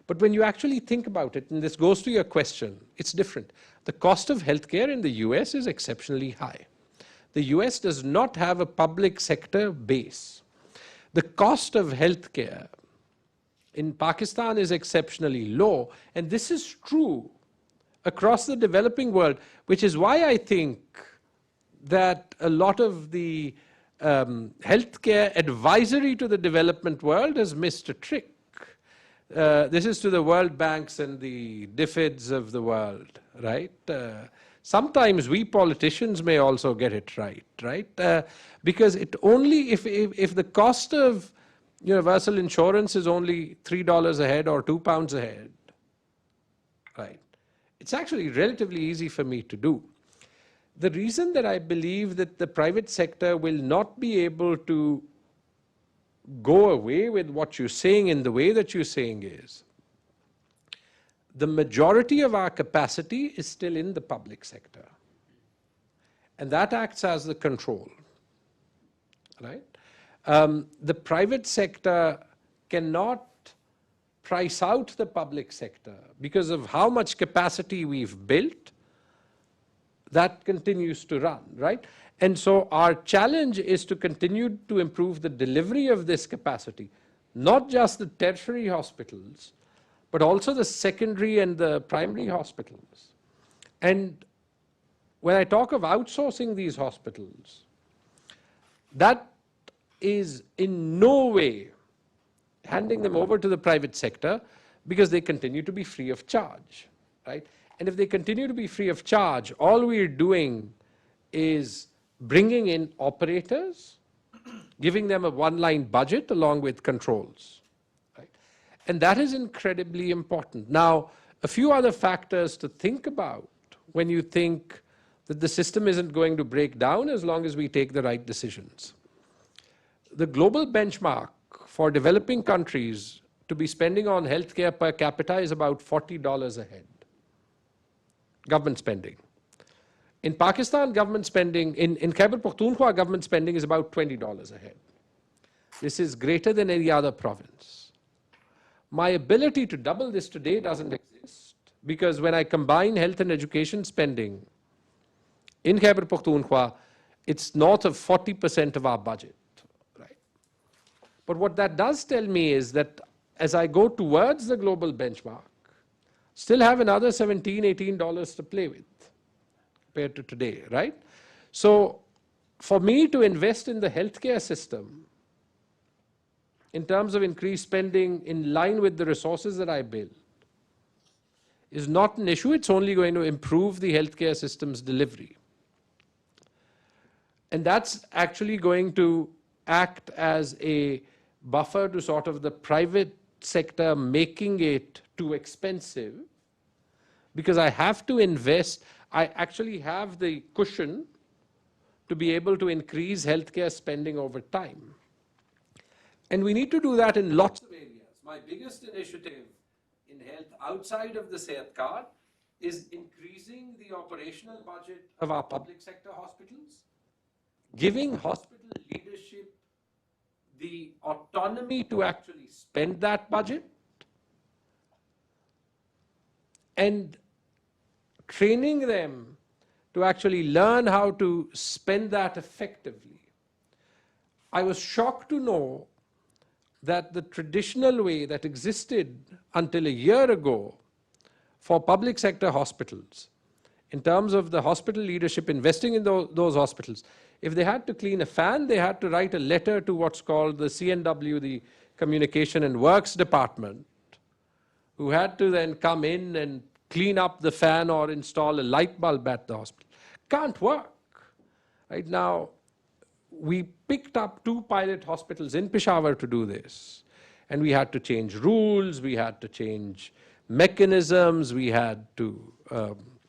But when you actually think about it, and this goes to your question, it's different. The cost of healthcare in the US is exceptionally high. The US does not have a public sector base. The cost of healthcare in Pakistan is exceptionally low, and this is true across the developing world, which is why I think that a lot of the healthcare advisory to the development world has missed a trick. This is to the World Banks and the DFIDs of the world, right? Sometimes we politicians may also get it right? Because it only, if the cost of universal insurance is only $3 a head or £2 a head, right? It's actually relatively easy for me to do. The reason that I believe that the private sector will not be able to go away with what you're saying in the way that you're saying is, the majority of our capacity is still in the public sector. And that acts as the control, right? The private sector cannot price out the public sector because of how much capacity we've built. That continues to run, right? And so our challenge is to continue to improve the delivery of this capacity, not just the tertiary hospitals, but also the secondary and the primary hospitals. And when I talk of outsourcing these hospitals, that is in no way handing them over to the private sector, because they continue to be free of charge, right? And if they continue to be free of charge, all we're doing is bringing in operators, giving them a one-line budget along with controls, right? And that is incredibly important. Now, a few other factors to think about when you think that the system isn't going to break down as long as we take the right decisions. The global benchmark for developing countries to be spending on healthcare per capita is about $40 a head. Government spending. In Pakistan, government spending, in Khyber Pakhtunkhwa, government spending is about $20 a head. This is greater than any other province. My ability to double this today doesn't exist, because when I combine health and education spending in Khyber Pakhtunkhwa, it's north of 40% of our budget, right? But what that does tell me is that as I go towards the global benchmark, still have another $17, $18 to play with compared to today, right? So for me to invest in the healthcare system in terms of increased spending in line with the resources that I build is not an issue. It's only going to improve the healthcare system's delivery. And that's actually going to act as a buffer to sort of the private sector making it too expensive, because I have to invest. I actually have the cushion to be able to increase healthcare spending over time. And we need to do that in lots of areas. My biggest initiative in health outside of the Sehat card is increasing the operational budget of our public sector hospitals, giving hospital leadership the autonomy to actually spend that budget, and training them to actually learn how to spend that effectively. I was shocked to know that the traditional way that existed until a year ago for public sector hospitals, in terms of the hospital leadership investing in those hospitals, if they had to clean a fan, they had to write a letter to what's called the CNW, the Communication and Works Department, who had to then come in and clean up the fan or install a light bulb at the hospital. Can't work. Right now, we picked up 2 pilot hospitals in Peshawar to do this. And we had to change rules, we had to change mechanisms, we had to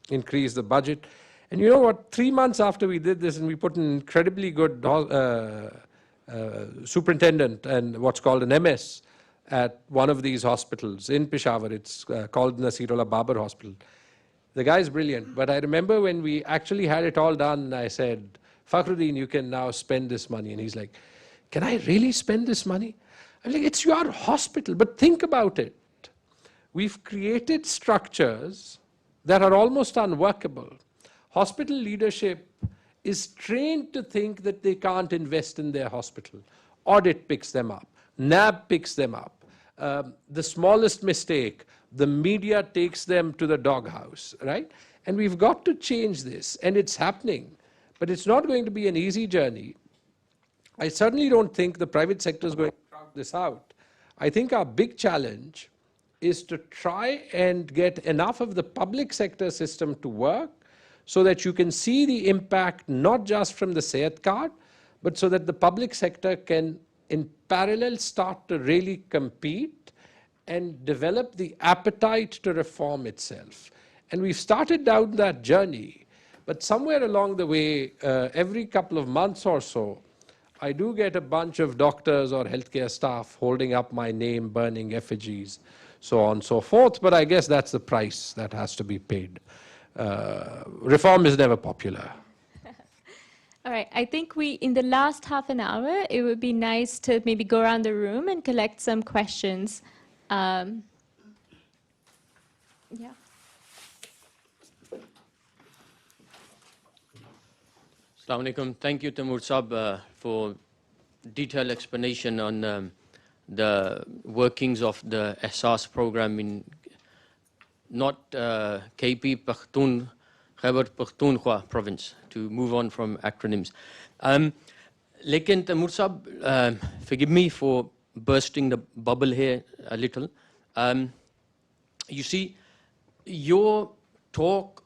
increase the budget. And you know what, 3 months after we did this, and we put an incredibly good superintendent and what's called an MS at one of these hospitals in Peshawar. It's called Nasirullah Babar Hospital. The guy's brilliant, but I remember when we actually had it all done, I said, Fakhruddin, you can now spend this money. And he's like, can I really spend this money? I'm like, it's your hospital, but think about it. We've created structures that are almost unworkable. Hospital leadership is trained to think that they can't invest in their hospital. Audit picks them up. NAB picks them up. The smallest mistake, the media takes them to the doghouse, right? And we've got to change this, and it's happening. But it's not going to be an easy journey. I certainly don't think the private sector is going to crowd this out. I think our big challenge is to try and get enough of the public sector system to work so that you can see the impact not just from the Sehat card, but so that the public sector can in parallel start to really compete and develop the appetite to reform itself. And we've started down that journey. But somewhere along the way, every couple of months or so, I do get a bunch of doctors or healthcare staff holding up my name, burning effigies, so on and so forth. But I guess that's the price that has to be paid. Reform is never popular. All right, I think in the last half an hour, it would be nice to maybe go around the room and collect some questions. Yeah. Assalamu alaikum. Thank you, Taimur Sahab, for detailed explanation on the workings of the Ehsaas program in not KP Pakhtun, Khyber Pakhtunkhwa province, to move on from acronyms. Lekin Taimur Sahab, forgive me for bursting the bubble here a little. You see, your talk,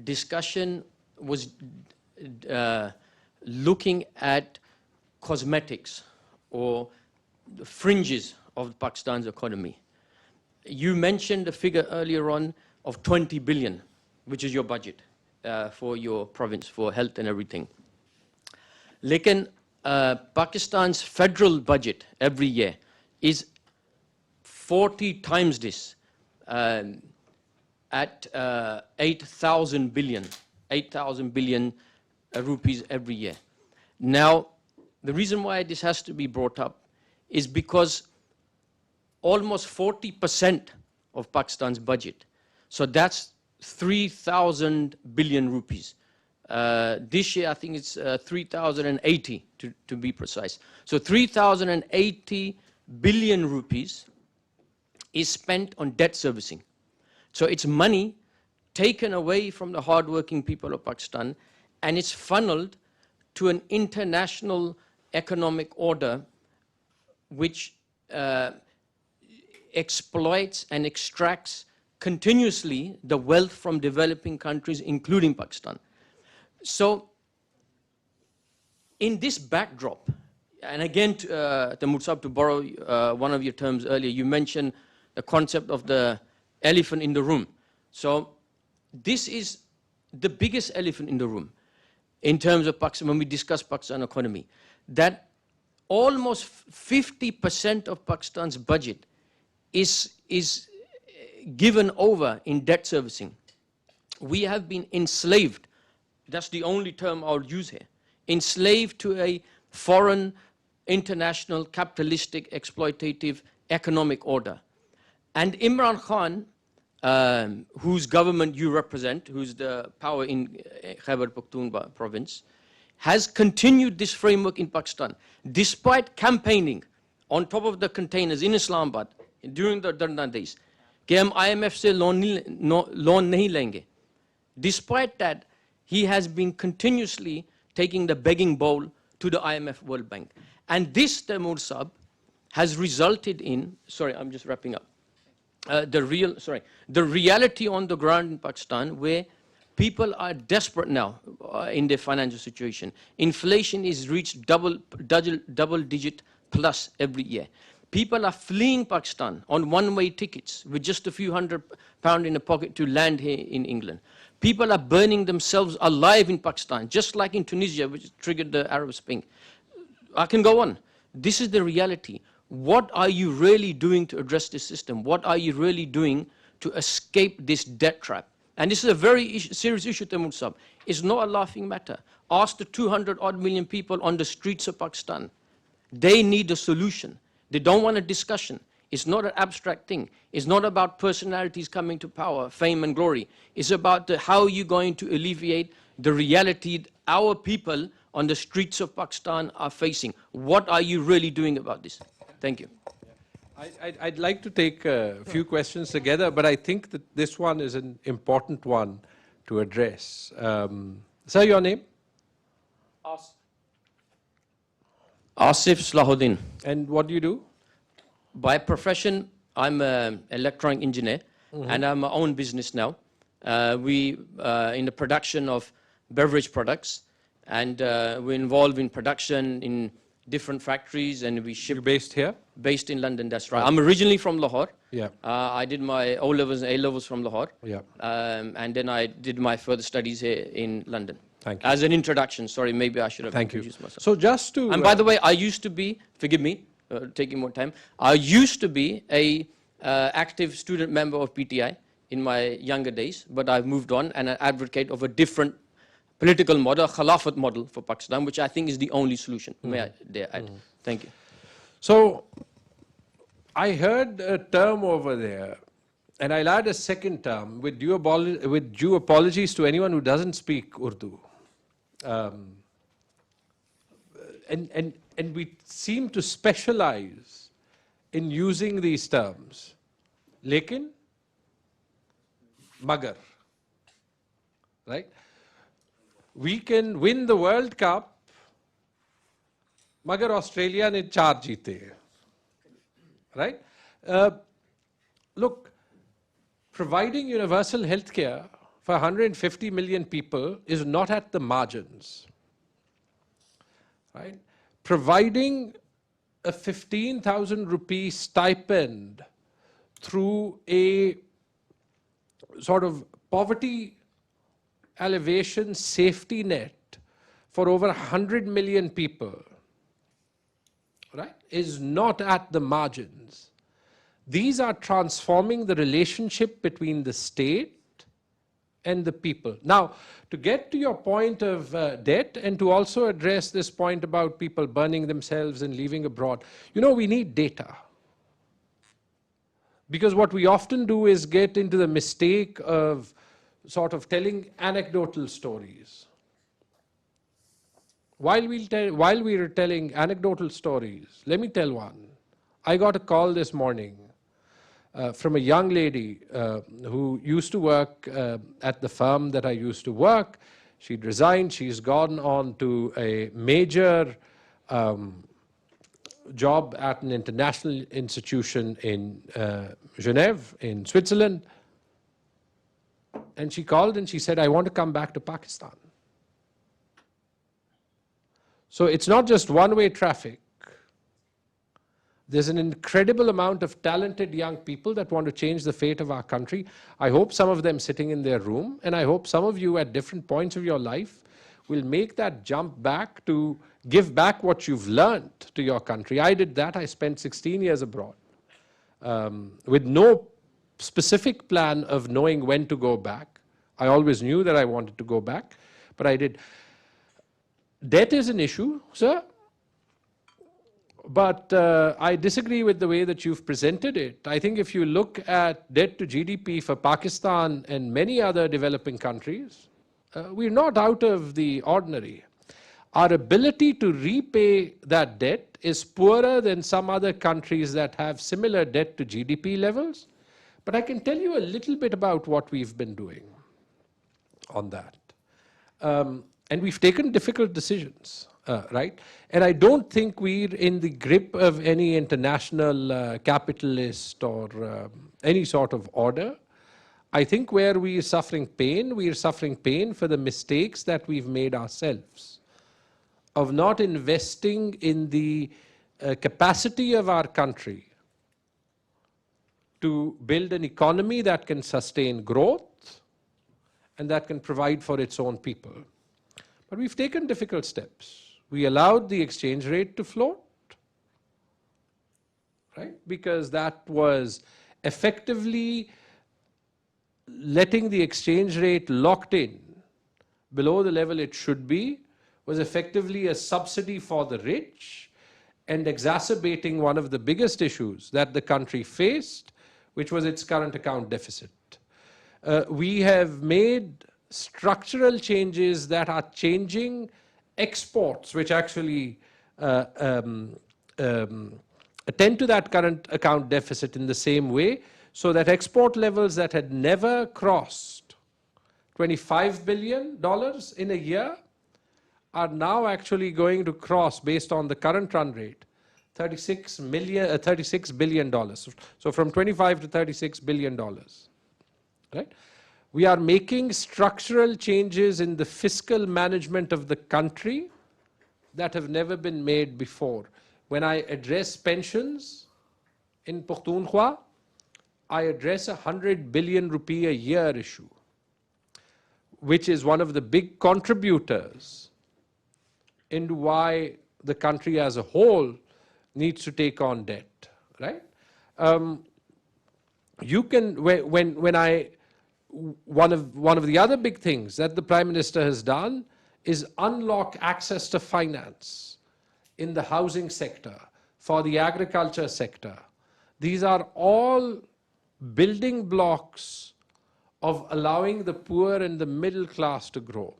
discussion was looking at cosmetics or the fringes of Pakistan's economy. You mentioned a figure earlier on of 20 billion, which is your budget for your province, for health and everything. Lekin Pakistan's federal budget every year is 40 times this, at 8,000 billion rupees every year. Now, the reason why this has to be brought up is because almost 40% of Pakistan's budget, so that's 3,000 billion rupees. This year, I think it's 3,080 to be precise. So 3,080 billion rupees is spent on debt servicing. So it's money taken away from the hardworking people of Pakistan, and it's funneled to an international economic order which exploits and extracts continuously the wealth from developing countries, including Pakistan. So in this backdrop, and again, Taimur Sahib, to borrow one of your terms earlier, you mentioned the concept of the elephant in the room. So this is the biggest elephant in the room in terms of Pakistan, when we discuss Pakistan economy, that almost 50% of Pakistan's budget is given over in debt servicing. We have been enslaved, that's the only term I'll use here, enslaved to a foreign, international, capitalistic, exploitative economic order. And Imran Khan, whose government you represent, who's the power in Khyber Pakhtunkhwa province, has continued this framework in Pakistan, despite campaigning on top of the containers in Islamabad during the Dharna days, कि हम IMF से loan नहीं लेंगे. Despite that, he has been continuously taking the begging bowl to the IMF World Bank. And this, Taimur Sahib, has resulted in, sorry, I'm just wrapping up, the reality on the ground in Pakistan, where people are desperate now in their financial situation. Inflation is reached double-digit plus every year. People are fleeing Pakistan on one-way tickets with just a few £100 in a pocket to land here in England. People are burning themselves alive in Pakistan, just like in Tunisia, which triggered the Arab Spring. I can go on. This is the reality. What are you really doing to address this system? What are you really doing to escape this debt trap? And this is a very serious issue, Taimur Sahib. It's not a laughing matter. Ask the 200-odd million people on the streets of Pakistan. They need a solution. They don't want a discussion. It's not an abstract thing. It's not about personalities coming to power, fame and glory. It's about how you're going to alleviate the reality our people on the streets of Pakistan are facing. What are you really doing about this? Thank you. I'd like to take a few questions together, but I think that this one is an important one to address. Sir, your name? Asif Salahuddin. And what do you do? By profession, I'm an electronic engineer, and I'm my own business now. We in the production of beverage products, and we're involved in production in different factories, and we ship. You're based here? Based in London, that's right. I'm originally from Lahore. Yeah. I did my O-levels and A-levels from Lahore. Yeah. And then I did my further studies here in London. Thank you. As an introduction, sorry, maybe I should have Thank you. introduced myself. So just to... And by the way, I used to be, forgive me, taking more time, I used to be a active student member of PTI in my younger days, but I've moved on and an advocate of a different political model, a Khilafat model for Pakistan, which I think is the only solution. May I dare add? Thank you. So I heard a term over there, and I'll add a second term with due apologies to anyone who doesn't speak Urdu. And we seem to specialize in using these terms. Lekin, magar, right? We can win the World Cup, magar Australia ne 4 jeete, right? Look, providing universal health care for 150 million people is not at the margins, right? Providing a 15,000 rupee stipend through a sort of poverty alleviation safety net for over 100 million people, right, is not at the margins. These are transforming the relationship between the state and the people. Now, to get to your point of debt and to also address this point about people burning themselves and leaving abroad, you know, we need data. Because what we often do is get into the mistake of sort of telling anecdotal stories. While we were telling anecdotal stories, let me tell one. I got a call this morning from a young lady who used to work at the firm that I used to work. She'd resigned. She's gone on to a major job at an international institution in Geneva, in Switzerland. And she called and she said, I want to come back to Pakistan. So it's not just one-way traffic. There's an incredible amount of talented young people that want to change the fate of our country. I hope some of them sitting in their room, and I hope some of you at different points of your life will make that jump back to give back what you've learned to your country. I did that. I spent 16 years abroad with no specific plan of knowing when to go back. I always knew that I wanted to go back, but I did. Debt is an issue, sir, but I disagree with the way that you've presented it. I think if you look at debt to GDP for Pakistan and many other developing countries, we're not out of the ordinary. Our ability to repay that debt is poorer than some other countries that have similar debt to GDP levels. But I can tell you a little bit about what we've been doing on that. And we've taken difficult decisions, right? And I don't think we're in the grip of any international capitalist or any sort of order. I think where we are suffering pain for the mistakes that we've made ourselves, of not investing in the capacity of our country to build an economy that can sustain growth and that can provide for its own people. But we've taken difficult steps. We allowed the exchange rate to float, right? Because that was effectively letting the exchange rate locked in below the level it should be, was effectively a subsidy for the rich and exacerbating one of the biggest issues that the country faced, which was its current account deficit. We have made structural changes that are changing exports, which actually attend to that current account deficit in the same way, so that export levels that had never crossed $25 billion in a year are now actually going to cross, based on the current run rate, $36 billion. So from 25 to $36 billion, right? We are making structural changes in the fiscal management of the country that have never been made before. When I address pensions in Pakhtunkhwa, I address a 100 billion rupee a year issue, which is one of the big contributors into why the country as a whole needs to take on debt, right? You can, one of the other big things that the Prime Minister has done is unlock access to finance in the housing sector, for the agriculture sector. These are all building blocks of allowing the poor and the middle class to grow.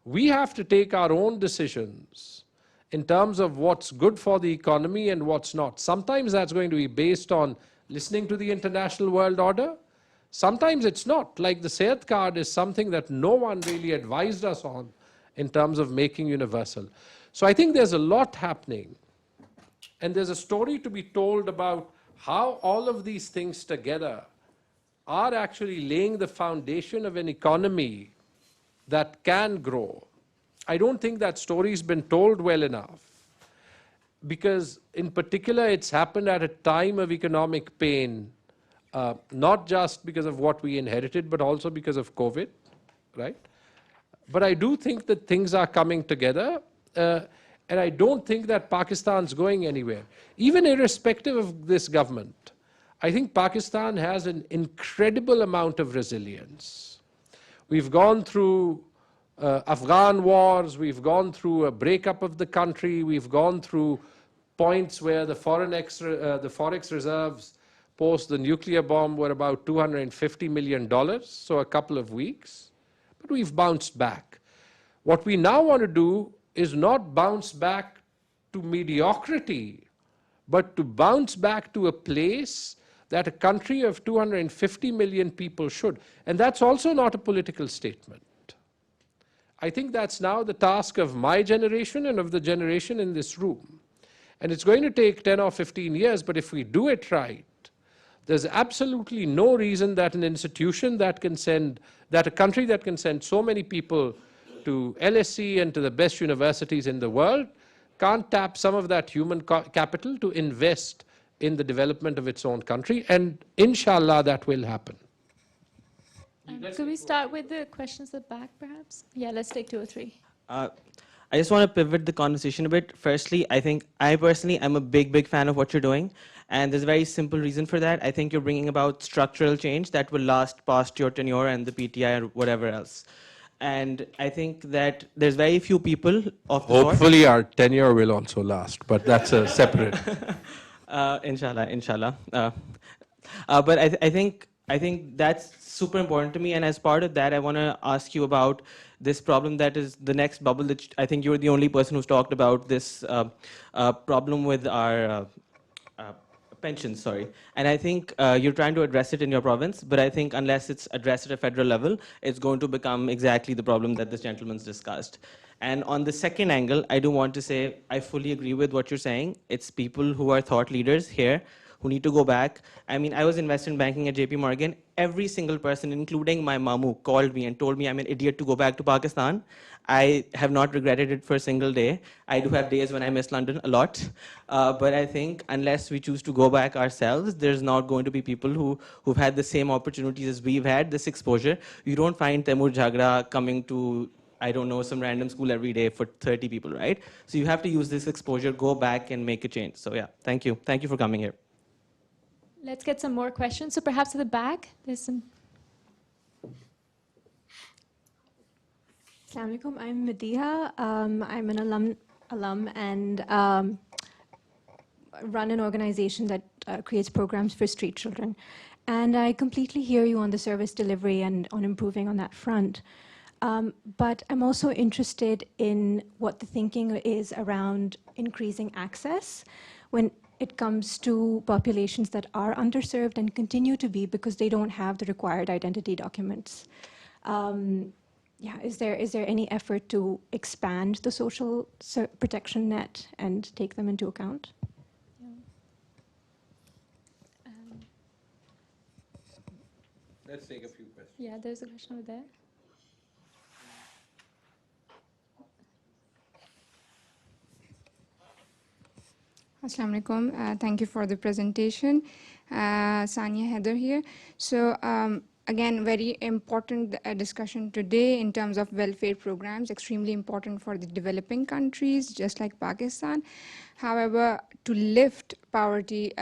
We have to take our own decisions in terms of what's good for the economy and what's not. Sometimes that's going to be based on listening to the international world order. Sometimes it's not. Like the Sehat card is something that no one really advised us on in terms of making universal. So I think there's a lot happening. And there's a story to be told about how all of these things together are actually laying the foundation of an economy that can grow. I don't think that story's been told well enough, because in particular it's happened at a time of economic pain, not just because of what we inherited, but also because of COVID, right? But I do think that things are coming together, and I don't think that Pakistan's going anywhere. Even irrespective of this government, I think Pakistan has an incredible amount of resilience. We've gone through Afghan wars, we've gone through a breakup of the country, we've gone through points where the forex reserves post the nuclear bomb were about $250 million, so a couple of weeks, but we've bounced back. What we now want to do is not bounce back to mediocrity, but to bounce back to a place that a country of 250 million people should. And that's also not a political statement. I think that's now the task of my generation and of the generation in this room. And it's going to take 10 or 15 years, but if we do it right, there's absolutely no reason that an institution that can send, that a country that can send so many people to LSE and to the best universities in the world can't tap some of that human capital to invest in the development of its own country, and inshallah that will happen. Could we start with the questions at the back, perhaps? Yeah, let's take 2 or 3. I just want to pivot the conversation a bit. Firstly, I think I personally am a big fan of what you're doing. And there's a very simple reason for that. I think you're bringing about structural change that will last past your tenure and the PTI or whatever else. And I think that there's very few people of the sort. Hopefully our tenure will also last, but that's a separate. Inshallah. But I think that's super important to me. And as part of that, I want to ask you about this problem that is the next bubble. That I think you're the only person who's talked about this problem with our pensions, sorry. And I think you're trying to address it in your province, but I think unless it's addressed at a federal level, it's going to become exactly the problem that this gentleman's discussed. And on the second angle, I do want to say I fully agree with what you're saying. It's people who are thought leaders here who need to go back. I mean, I was investment banking at JP Morgan. Every single person, including my mamu, called me and told me I'm an idiot to go back to Pakistan. I have not regretted it for a single day. I do have days when I miss London a lot. But I think unless we choose to go back ourselves, there's not going to be people who've had the same opportunities as we've had, this exposure. You don't find Taimur Jhagra coming to, I don't know, some random school every day for 30 people, right? So you have to use this exposure, go back and make a change. So yeah, thank you. Thank you for coming here. Let's get some more questions. So perhaps at the back, there's some. Assalamu alaikum. I'm Madiha. I'm an alum and run an organization that creates programs for street children. And I completely hear you on the service delivery and on improving on that front. But I'm also interested in what the thinking is around increasing access when it comes to populations that are underserved and continue to be because they don't have the required identity documents. Yeah, is there any effort to expand the social protection net and take them into account? Let's take a few questions. Yeah, there's a question over there. Assalamu alaikum. Thank you for the presentation. Sania Heather here. So again, very important discussion today in terms of welfare programs, extremely important for the developing countries, just like Pakistan. However, to lift poverty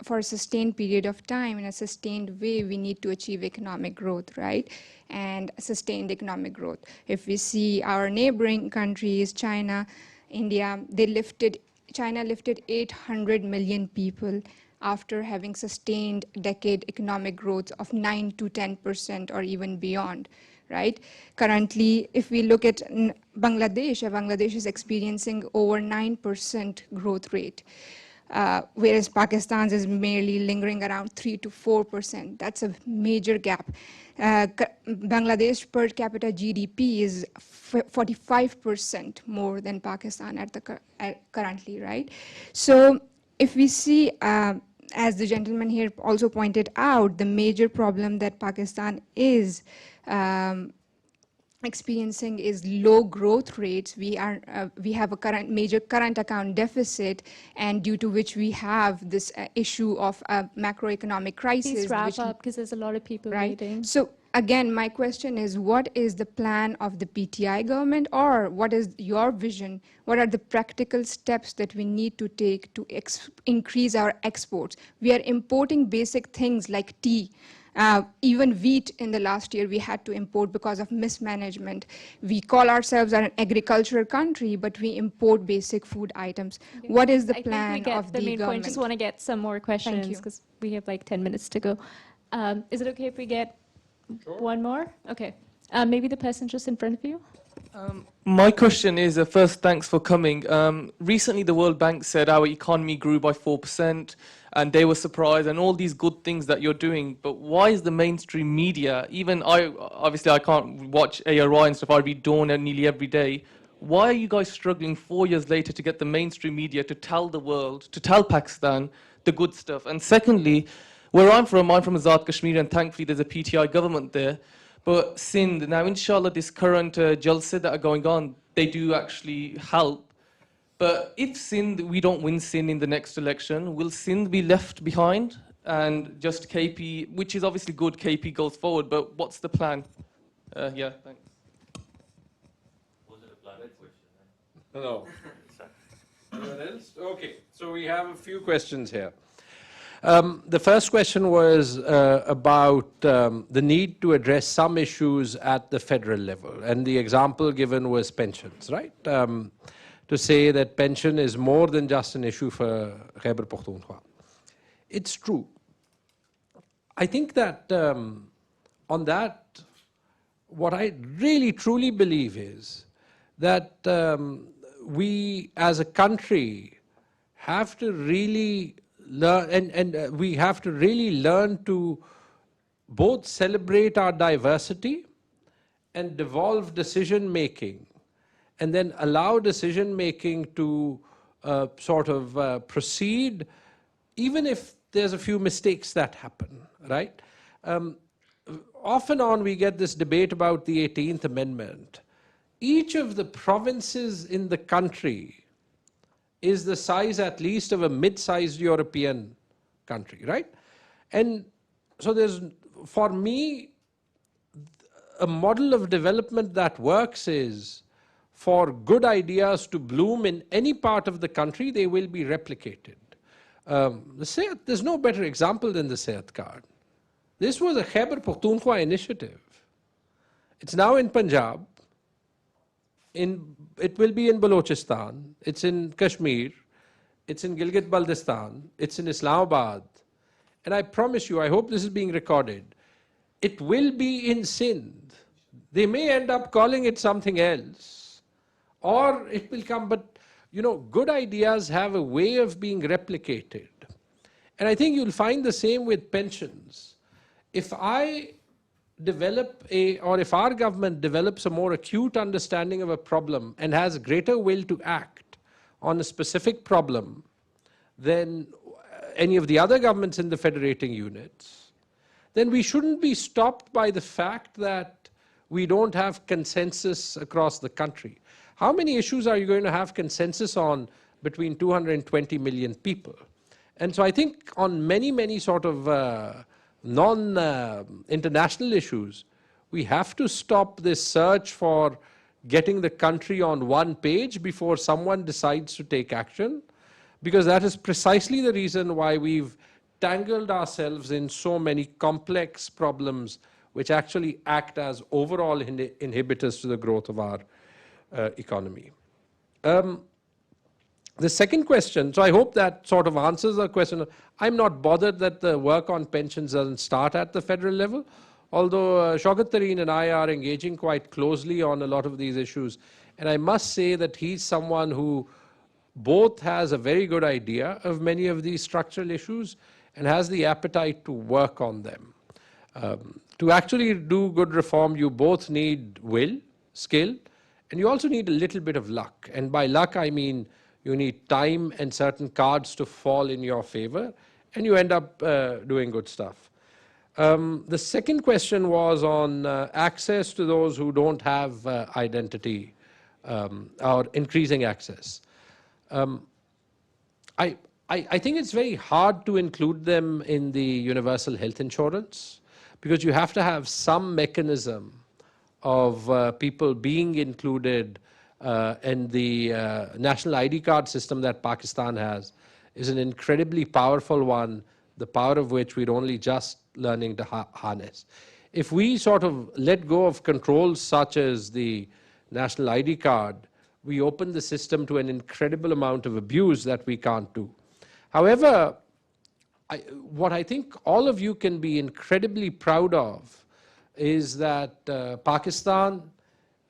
for a sustained period of time in a sustained way, we need to achieve economic growth, right? And sustained economic growth. If we see our neighboring countries, China, India, China lifted 800 million people after having sustained decade economic growth of 9 to 10% or even beyond, right? Currently, if we look at Bangladesh is experiencing over 9% growth rate, whereas Pakistan's is merely lingering around 3 to 4%. That's a major gap. Bangladesh per capita GDP is 45% more than Pakistan currently, right? So if we see, as the gentleman here also pointed out, the major problem that Pakistan is experiencing is low growth rates. We have a major current account deficit, and due to which we have this issue of a macroeconomic crisis. Please wrap up because there's a lot of people waiting. So again, my question is, what is the plan of the PTI government, or what is your vision? What are the practical steps that we need to take to increase our exports? We are importing basic things like tea. Even wheat in the last year we had to import because of mismanagement. We call ourselves an agricultural country, but we import basic food items. Okay. What is the plan of the government? Point. Just want to get some more questions because we have like 10 minutes to go. Is it okay if we get one more? Okay. Maybe the person just in front of you. My question is, first, thanks for coming. Recently, the World Bank said our economy grew by 4%, and they were surprised, and all these good things that you're doing. But why is the mainstream media, even obviously I can't watch ARI and stuff, I read Dawn nearly every day. Why are you guys struggling 4 years later to get the mainstream media to tell the world, to tell Pakistan the good stuff? And secondly, where I'm from Azad Kashmir, and thankfully there's a PTI government there. But Sindh, now inshallah this current jalsa that are going on, they do actually help. But if Sindh, we don't win Sindh in the next election, will Sindh be left behind? And just KP, which is obviously good, KP goes forward, but what's the plan? Yeah, thanks. Hello. Anyone else? Okay, so we have a few questions here. The first question was about the need to address some issues at the federal level, and the example given was pensions, right? To say that pension is more than just an issue for Khyber Pakhtunkhwa. It's true. I think that on that, what I really truly believe is that we as a country have to really learn, and we have to really learn to both celebrate our diversity and devolve decision making, and then allow decision making to sort of proceed, even if there's a few mistakes that happen, right? Off and on we get this debate about the 18th Amendment. Each of the provinces in the country is the size at least of a mid-sized European country, right? And so there's, for me, a model of development that works is for good ideas to bloom in any part of the country, they will be replicated. There's no better example than the Sehat card. This was a Khyber Pakhtunkhwa initiative. It's now in Punjab. It will be in Balochistan. It's in Kashmir. It's in Gilgit-Baltistan. It's in Islamabad. And I promise you, I hope this is being recorded, it will be in Sindh. They may end up calling it something else, or it will come, but you know, good ideas have a way of being replicated. And I think you'll find the same with pensions. If I develop or if our government develops a more acute understanding of a problem and has greater will to act on a specific problem than any of the other governments in the federating units, then we shouldn't be stopped by the fact that we don't have consensus across the country. How many issues are you going to have consensus on between 220 million people? And so I think on many, many sort of non-international issues, we have to stop this search for getting the country on one page before someone decides to take action, because that is precisely the reason why we've tangled ourselves in so many complex problems which actually act as overall inhibitors to the growth of our economy. The second question, so I hope that sort of answers the question. I'm not bothered that the work on pensions doesn't start at the federal level, although Shaukat Tareen and I are engaging quite closely on a lot of these issues. And I must say that he's someone who both has a very good idea of many of these structural issues and has the appetite to work on them. To actually do good reform, you both need will, skill, and you also need a little bit of luck. And by luck, I mean you need time and certain cards to fall in your favor, and you end up doing good stuff. The second question was on access to those who don't have identity or increasing access. I think it's very hard to include them in the universal health insurance, because you have to have some mechanism of people being included, and the national ID card system that Pakistan has is an incredibly powerful one, the power of which we're only just learning to harness. If we sort of let go of controls such as the national ID card, we open the system to an incredible amount of abuse that we can't do. However, what I think all of you can be incredibly proud of is that Pakistan,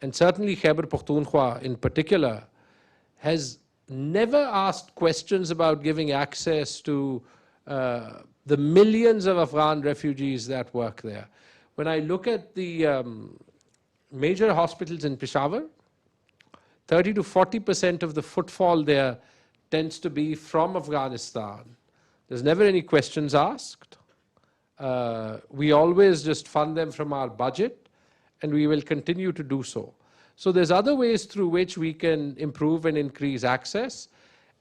and certainly Khyber Pakhtunkhwa in particular, has never asked questions about giving access to the millions of Afghan refugees that work there. When I look at the major hospitals in Peshawar, 30 to 40% of the footfall there tends to be from Afghanistan. There's never any questions asked. We always just fund them from our budget, and we will continue to do so. So there's other ways through which we can improve and increase access.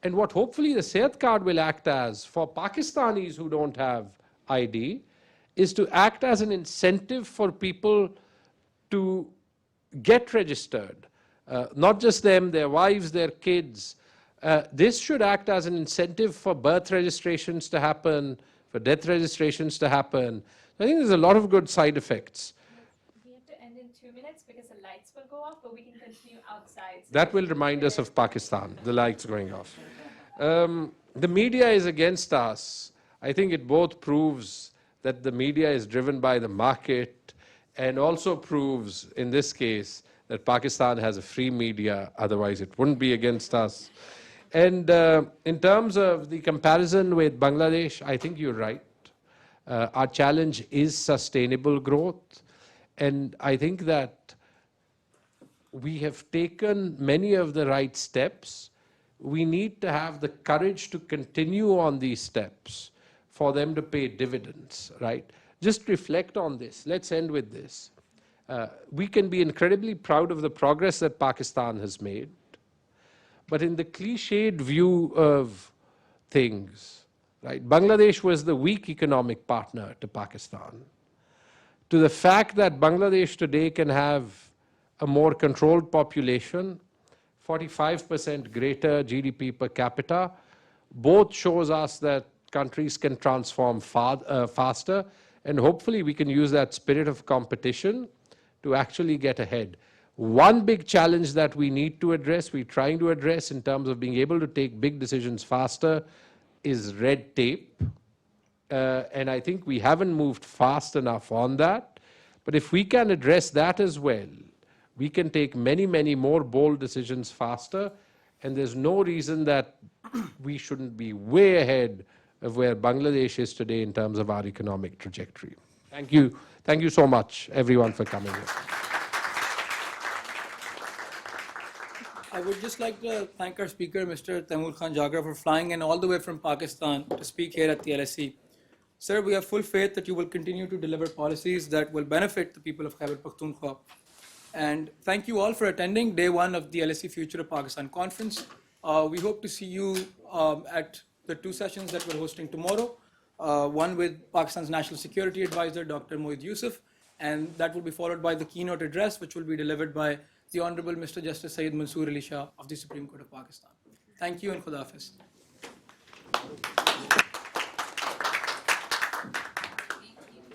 And what hopefully the Sehat card will act as for Pakistanis who don't have ID is to act as an incentive for people to get registered. Not just them, their wives, their kids. This should act as an incentive for birth registrations to happen, for death registrations to happen. I think there's a lot of good side effects. We have to end in 2 minutes because the lights will go off, but we can continue outside. So That will remind us of Pakistan, the lights going off. The media is against us. I think it both proves that the media is driven by the market and also proves, in this case, that Pakistan has a free media, otherwise it wouldn't be against us. And in terms of the comparison with Bangladesh, I think you're right. Our challenge is sustainable growth. And I think that we have taken many of the right steps. We need to have the courage to continue on these steps for them to pay dividends, right? Just reflect on this. Let's end with this. We can be incredibly proud of the progress that Pakistan has made. But in the cliched view of things, right, Bangladesh was the weak economic partner to Pakistan. To the fact that Bangladesh today can have a more controlled population, 45% greater GDP per capita, both shows us that countries can transform faster, and hopefully we can use that spirit of competition to actually get ahead. One big challenge that we need to address, we're trying to address in terms of being able to take big decisions faster, is red tape. And I think we haven't moved fast enough on that. But if we can address that as well, we can take many, many more bold decisions faster. And there's no reason that we shouldn't be way ahead of where Bangladesh is today in terms of our economic trajectory. Thank you. Thank you so much, everyone, for coming here. I would just like to thank our speaker, Mr. Taimur Khan Jhagra, for flying in all the way from Pakistan to speak here at the LSE. Sir, we have full faith that you will continue to deliver policies that will benefit the people of Khyber Pakhtunkhwa. And thank you all for attending day one of the LSE Future of Pakistan conference. We hope to see you at the two sessions that we're hosting tomorrow. One with Pakistan's National Security Advisor, Dr. Moeed Yusuf, and that will be followed by the keynote address, which will be delivered by the Honorable Mr. Justice Syed Mansoor Ali Shah of the Supreme Court of Pakistan. Thank you and Khuda Hafiz.